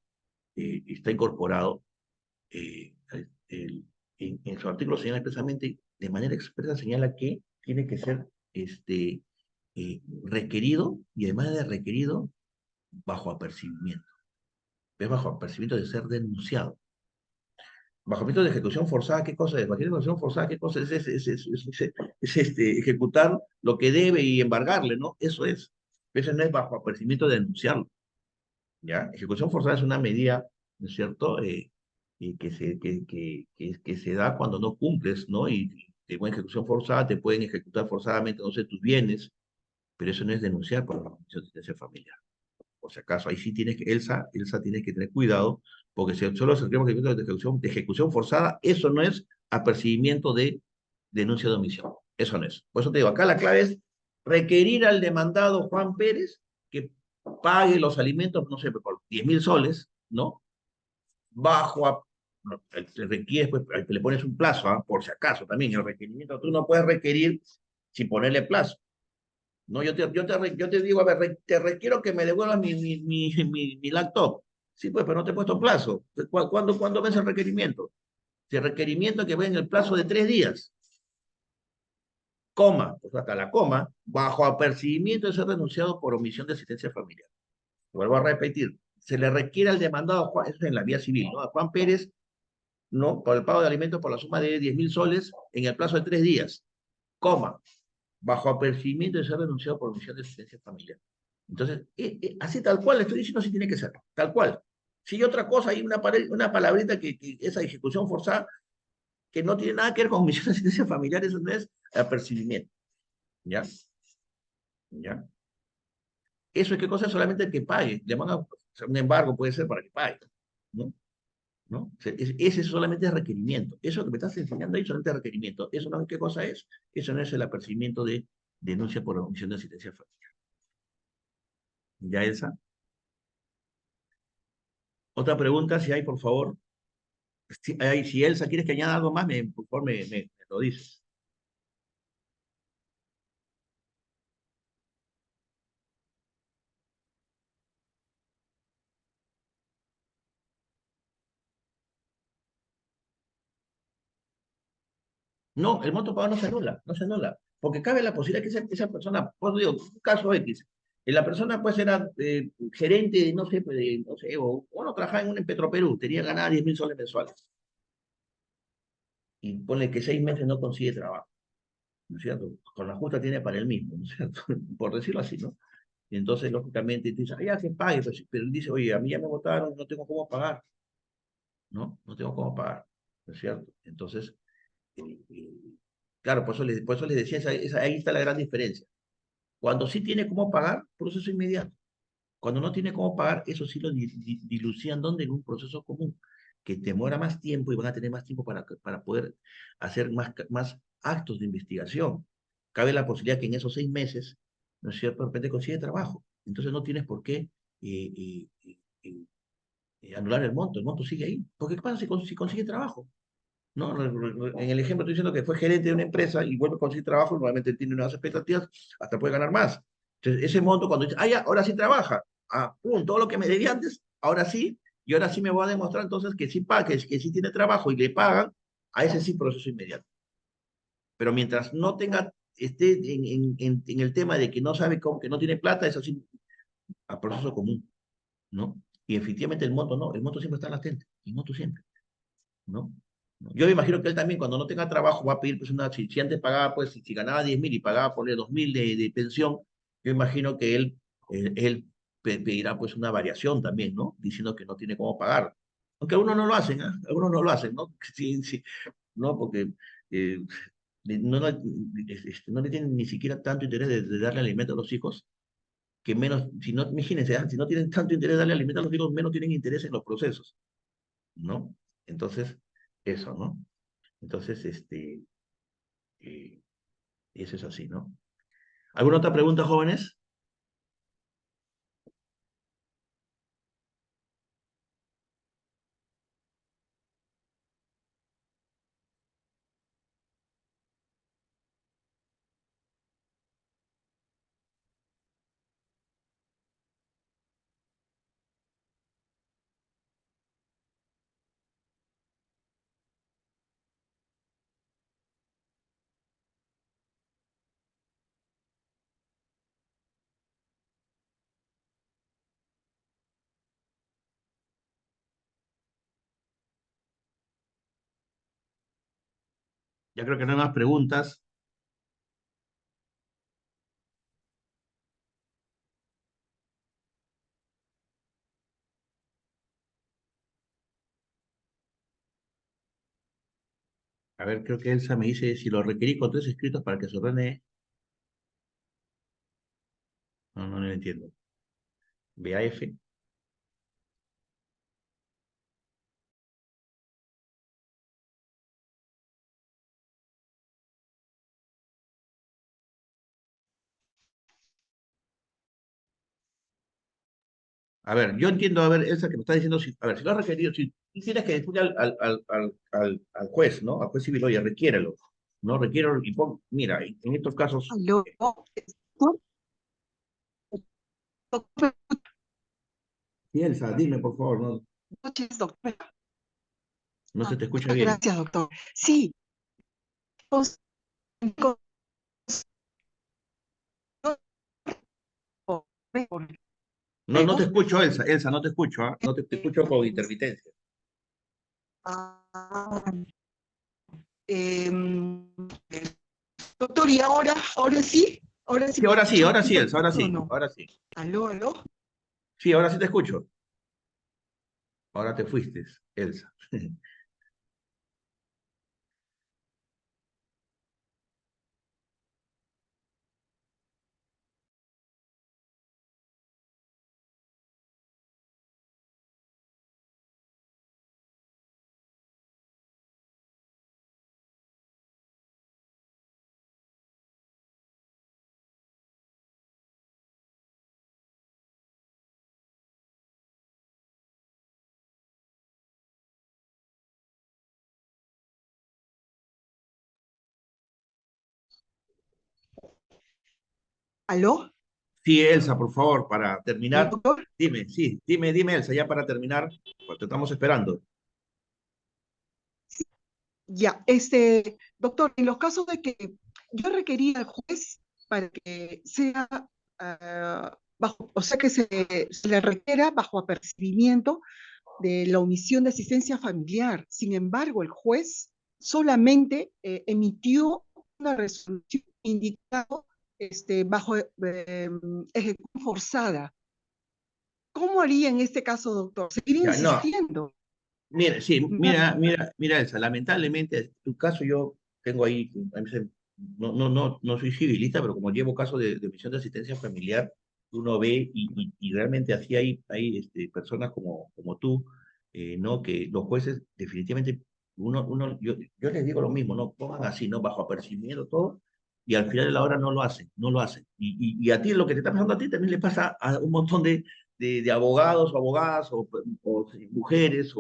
B: está incorporado, en su artículo señala expresamente, de manera expresa señala que tiene que ser requerido y además de requerido, bajo apercibimiento. Es bajo apercibimiento de ser denunciado. Bajo método de ejecución forzada, ¿qué cosa es? Bajo método de ejecución forzada, ¿qué cosa es? Ejecutar lo que debe y embargarle, ¿no? Eso es. Eso no es bajo apercibimiento de denunciarlo, ¿ya? Ejecución forzada es una medida, ¿no es cierto? Que se da cuando no cumples, ¿no? Y de buena ejecución forzada te pueden ejecutar forzadamente, no sé, tus bienes, pero eso no es denunciar por la comisión de asistencia familiar. Por si acaso, ahí sí Elsa tiene que tener cuidado, porque si solo se crea de ejecución forzada, eso no es apercibimiento de denuncia de omisión. Eso no es. Por eso te digo, acá la clave es requerir al demandado Juan Pérez que pague los alimentos, no sé, por 10.000 soles, ¿no? Bajo no, te requieres, pues, le pones un plazo, ¿ah? Por si acaso también, el requerimiento, tú no puedes requerir sin ponerle plazo. No, yo te digo, a ver, te requiero que me devuelvas mi laptop. Sí, pues, pero no te he puesto plazo. ¿Cuándo ves el requerimiento? Si el requerimiento que ve en el plazo de 3 días, coma, pues hasta la coma, bajo apercibimiento de ser denunciado por omisión de asistencia familiar. Vuelvo a repetir, se le requiere al demandado, Juan, eso es en la vía civil, ¿no? A Juan Pérez, ¿no? Por el pago de alimentos por la suma de 10.000 soles en el plazo de 3 días, coma, bajo apercibimiento de ser denunciado por omisión de asistencia familiar. Entonces, así tal cual, le estoy diciendo, así tiene que ser, tal cual. Si hay otra cosa, hay una palabrita que esa ejecución forzada, que no tiene nada que ver con omisión de asistencia familiar, eso no es apercibimiento, ¿ya? ¿Ya? Eso es qué cosa solamente el que pague, le van a, o sea, un embargo puede ser para que pague, ¿no? ¿No? O sea, ese solamente es requerimiento. Eso que me estás enseñando ahí solamente es requerimiento. Eso no es qué cosa es. Eso no es el apercibimiento de denuncia por omisión de asistencia familiar. ¿Ya esa? Otra pregunta, si hay, por favor. Si Elsa, ¿quieres que añada algo más? Por favor, me lo dices. No, el monto pago no se anula, no se anula. Porque cabe la posibilidad que esa persona, pues digo, un caso X, la persona pues era gerente de, no sé, pues, no sé, o bueno, trabajaba en Petroperú, tenía ganada 10.000 soles mensuales. Y pone que 6 meses no consigue trabajo, ¿no es cierto? Con la justa tiene para él mismo, ¿no es cierto? Por decirlo así, ¿no? Y entonces, lógicamente, te dice, "Ah, ya que pague", pues, pero él dice, oye, a mí ya me votaron, no tengo cómo pagar, ¿no? No tengo cómo pagar, ¿no es cierto? Entonces, eh, eh, claro, por eso les decía, ahí está la gran diferencia. Cuando sí tiene cómo pagar, proceso inmediato. Cuando no tiene cómo pagar, eso sí lo dilucían donde en un proceso común, que demora más tiempo y van a tener más tiempo para poder hacer más actos de investigación. Cabe la posibilidad que en esos 6 meses, ¿no es cierto?, de repente consigue trabajo. Entonces no tienes por qué eh, eh, eh, anular el monto sigue ahí. Porque ¿qué pasa si consigue trabajo? ¿No? En el ejemplo estoy diciendo que fue gerente de una empresa y vuelve a conseguir trabajo, normalmente tiene nuevas expectativas, hasta puede ganar más. Entonces, ese monto, cuando dice, ah, ya, ahora sí trabaja, pum, todo lo que me debía antes, ahora sí, y ahora sí me voy a demostrar entonces que sí paga, que sí tiene trabajo y le pagan, a ese sí proceso inmediato. Pero mientras no tenga, esté en el tema de que no sabe cómo, que no tiene plata, eso sí, a proceso común, ¿no? Y efectivamente el monto no, el monto siempre está latente, el monto siempre. ¿No? Yo me imagino que él también, cuando no tenga trabajo, va a pedir, pues, si antes pagaba, pues, si ganaba 10.000 y pagaba, ponle 2.000 de pensión, yo imagino que él pedirá, pues, una variación también, ¿no? Diciendo que no tiene cómo pagar. Aunque algunos no lo hacen, ¿ah? Algunos no lo hacen, ¿no? Sí, sí, ¿no? Porque eh, no le tienen ni siquiera tanto interés de darle alimento a los hijos, que menos, si no, imagínense, ¿ah? Si no tienen tanto interés de darle alimento a los hijos, menos tienen interés en los procesos, ¿no? Entonces, eso, ¿no? Entonces, eh, eso es así, ¿no? ¿Alguna otra pregunta, jóvenes? Ya creo que no hay más preguntas. A ver, creo que Elsa me dice si lo requerí con 3 escritos para que se ordene. No, no lo entiendo. BAF. A ver, yo entiendo, a ver, Elsa, que me está diciendo, a ver, si lo has requerido, si tú tienes que decirle al juez, ¿no? Al juez civil, oye, requiérelo, ¿no? Requiero, y mira, en estos casos,
C: Aló, doctor, doctor,
B: sí, Elsa, dime, por favor, no,
C: buenas noches, doctor.
B: no se te escucha
C: Muchas
B: bien.
C: gracias, doctor. Sí, os- con-
B: No, no te escucho, Elsa, Elsa, no te escucho, ¿ah? No te escucho con intermitencia.
C: Ah, em, doctor, ¿y ahora sí
B: Sí,
C: me escucha un
B: ahora sí,
C: poquito
B: Elsa, ahora
C: mejor o
B: sí,
C: no?
B: ahora sí.
C: Aló, aló.
B: Sí, ahora sí te escucho. Ahora te fuiste, Elsa.
C: ¿Aló?
B: Sí, Elsa, por favor, para terminar,
C: ¿Doctor?
B: dime, sí, dime, Elsa, ya para terminar, pues te estamos esperando.
C: Ya, doctor, en los casos de que yo requería al juez para que sea o sea que se le requiera bajo apercibimiento de la omisión de asistencia familiar. Sin embargo, el juez solamente emitió una resolución indicado bajo ejecución forzada. ¿Cómo haría en este caso, doctor? ¿Seguiría
B: Ya, no,
C: insistiendo?
B: mira, sí,
C: Me-
B: mira, Elsa, lamentablemente, tu caso yo tengo ahí, a veces, no soy civilista, pero como llevo casos de omisión de asistencia familiar, uno ve y realmente así hay personas como tú, ¿no? Que los jueces definitivamente, yo les digo lo mismo, ¿no? Pongan así, ¿no? Bajo apercibimiento todo, y al final de la hora no lo hacen, no lo hacen. Y a ti, lo que te está pasando a ti, también le pasa a un montón de abogados o abogadas o mujeres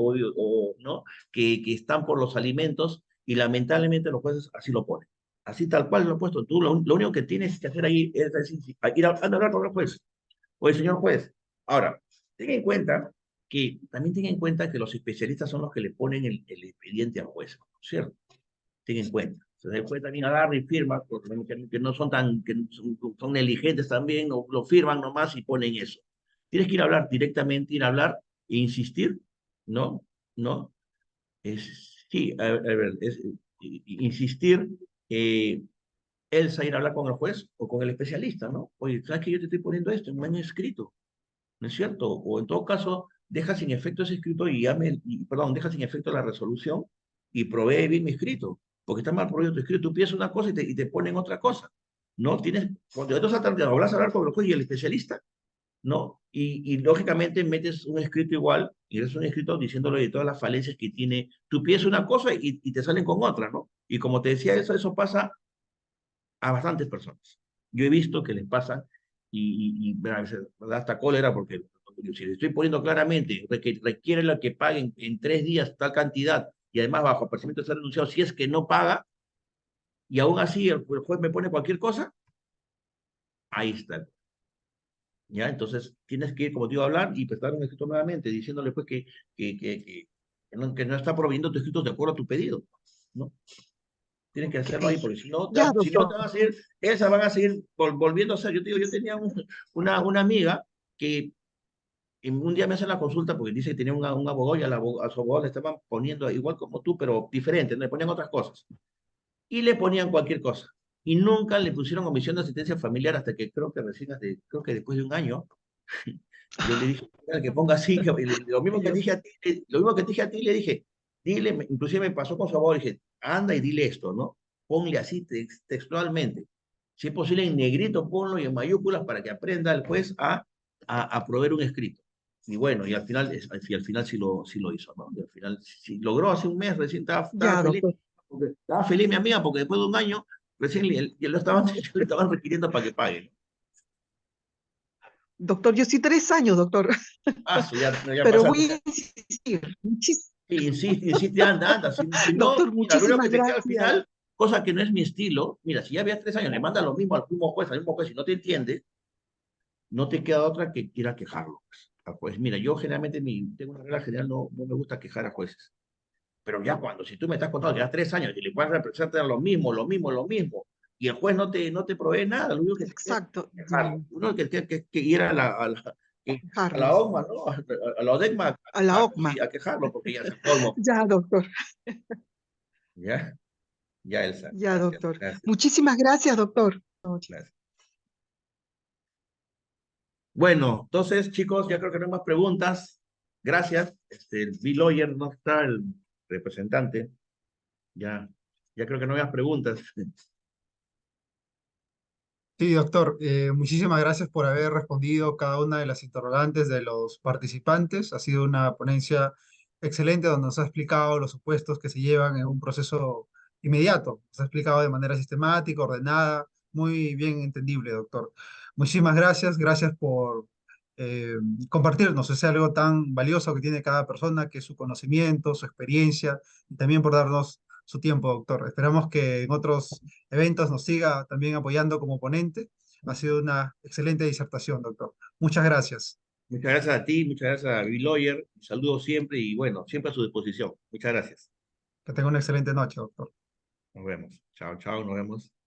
B: ¿no? Que están por los alimentos y lamentablemente los jueces así lo ponen. Así tal cual lo han puesto. Tú lo único que tienes que hacer ahí es decir, ir a hablar con el juez. Oye, señor juez, ahora, ten en cuenta también ten en cuenta que los especialistas son los que le ponen el expediente al juez, ¿cierto? Ten en cuenta. Entonces, el juez también agarra y firma, porque que no son tan, que son negligentes también, o lo firman nomás y ponen eso. Tienes que ir a hablar directamente, ir a hablar e insistir, ¿no? ¿No? Sí, a ver, insistir, eh, Elsa ir a hablar con el juez o con el especialista, ¿no? Oye, ¿sabes que yo te estoy poniendo esto en un escrito? ¿No es cierto? O en todo caso, deja sin efecto ese escrito perdón, deja sin efecto la resolución y provee bien mi escrito, porque está mal proveído tu escrito. Tú piensas una cosa y te ponen otra cosa. No tienes, cuando tú hablas a hablar con el juez y el especialista, ¿no? Y lógicamente metes un escrito igual, y es un escrito diciéndole de todas las falencias que tiene. Tú piensas una cosa y te salen con otra, ¿no? Y como te decía, eso pasa a bastantes personas. Yo he visto que les pasa a veces me da hasta cólera porque si le estoy poniendo claramente que requiere lo que paguen en 3 días tal cantidad y además bajo apercibimiento está renunciado si es que no paga y aún así el juez me pone cualquier cosa, ahí está. ¿Ya? Entonces tienes que ir, como te iba a hablar, y prestar un escrito nuevamente diciéndole pues que no está proveyendo tus escritos de acuerdo a tu pedido, ¿no? Tienen que hacerlo ahí,
C: Ok.
B: porque
C: Ya,
B: si no
C: doctor.
B: te van a seguir, esas van a seguir volviendo a ser. Yo te digo, yo tenía una amiga que un día me hace la consulta porque dice que tenía un abogado y a su abogado le estaban poniendo igual como tú, pero diferente, ¿no? Le ponían otras cosas. Y le ponían cualquier cosa. Y nunca le pusieron omisión de asistencia familiar hasta que creo que recién, creo que después de un año, yo le dije que ponga así, lo mismo que
C: Dios.
B: dije a ti, lo mismo que dije a ti, le dije, dile, inclusive me pasó con su abogado, le dije, anda y dile esto, ¿no? Ponle así textualmente. Si es posible en negrito, ponlo y en mayúsculas para que aprenda el juez a proveer un escrito. Y bueno, y al final sí lo hizo, ¿no? Y al final sí logró hace un mes, recién estaba
C: Ya,
B: feliz,
C: doctor.
B: porque estaba feliz mi amiga, porque después de un año, recién le estaban requiriendo para que pague.
C: Doctor, yo sí 3 años, doctor,
B: Ah, eso ya
C: pero
B: pasaste.
C: voy a insistir.
B: Sí, insiste, insiste, anda, anda. Si no,
C: Doctor,
B: mira, lo único que
C: muchísimas
B: te queda al
C: gracias.
B: final, cosa que no es mi estilo, mira, si ya habías 3 años, le manda lo mismo al mismo juez, y no te entiende, no te queda otra que ir a quejarlo, pues, al juez. Mira, yo generalmente tengo una regla general, no me gusta quejar a jueces. Pero ya cuando, si tú me estás contando que ya 3 años y le puedes representar lo mismo, y el juez no te provee nada, lo único que te queda es
C: Exacto,
B: quejarlo. Uno que ir a la
C: Carlos,
B: OMA, ¿no? A la ODECMA a
C: a la
B: quejarlo,
C: OCMA.
B: sí, a quejarlo, porque ya se colmo.
C: Ya, doctor,
B: ¿Ya? Ya, Elsa.
C: ya,
B: Gracias,
C: doctor.
B: gracias,
C: Muchísimas gracias, doctor.
B: gracias. Bueno, entonces, chicos, ya creo que no hay más preguntas. Gracias. El B-Lawyer no está, el representante. Ya, ya creo que no hay más preguntas.
A: Sí, doctor, muchísimas gracias por haber respondido cada una de las interrogantes de los participantes. Ha sido una ponencia excelente donde nos ha explicado los supuestos que se llevan en un proceso inmediato. Nos ha explicado de manera sistemática, ordenada, muy bien entendible, doctor. Muchísimas gracias, gracias por eh, compartirnos ese algo tan valioso que tiene cada persona, que es su conocimiento, su experiencia, y también por darnos su tiempo, doctor. Esperamos que en otros eventos nos siga también apoyando como ponente. Ha sido una excelente disertación, doctor. Muchas gracias.
B: Muchas gracias a ti, muchas gracias a Bill Lawyer. Saludos siempre y bueno, siempre a su disposición. Muchas gracias.
A: Que tenga una excelente noche, doctor.
B: Nos vemos. Chao, chao, nos vemos.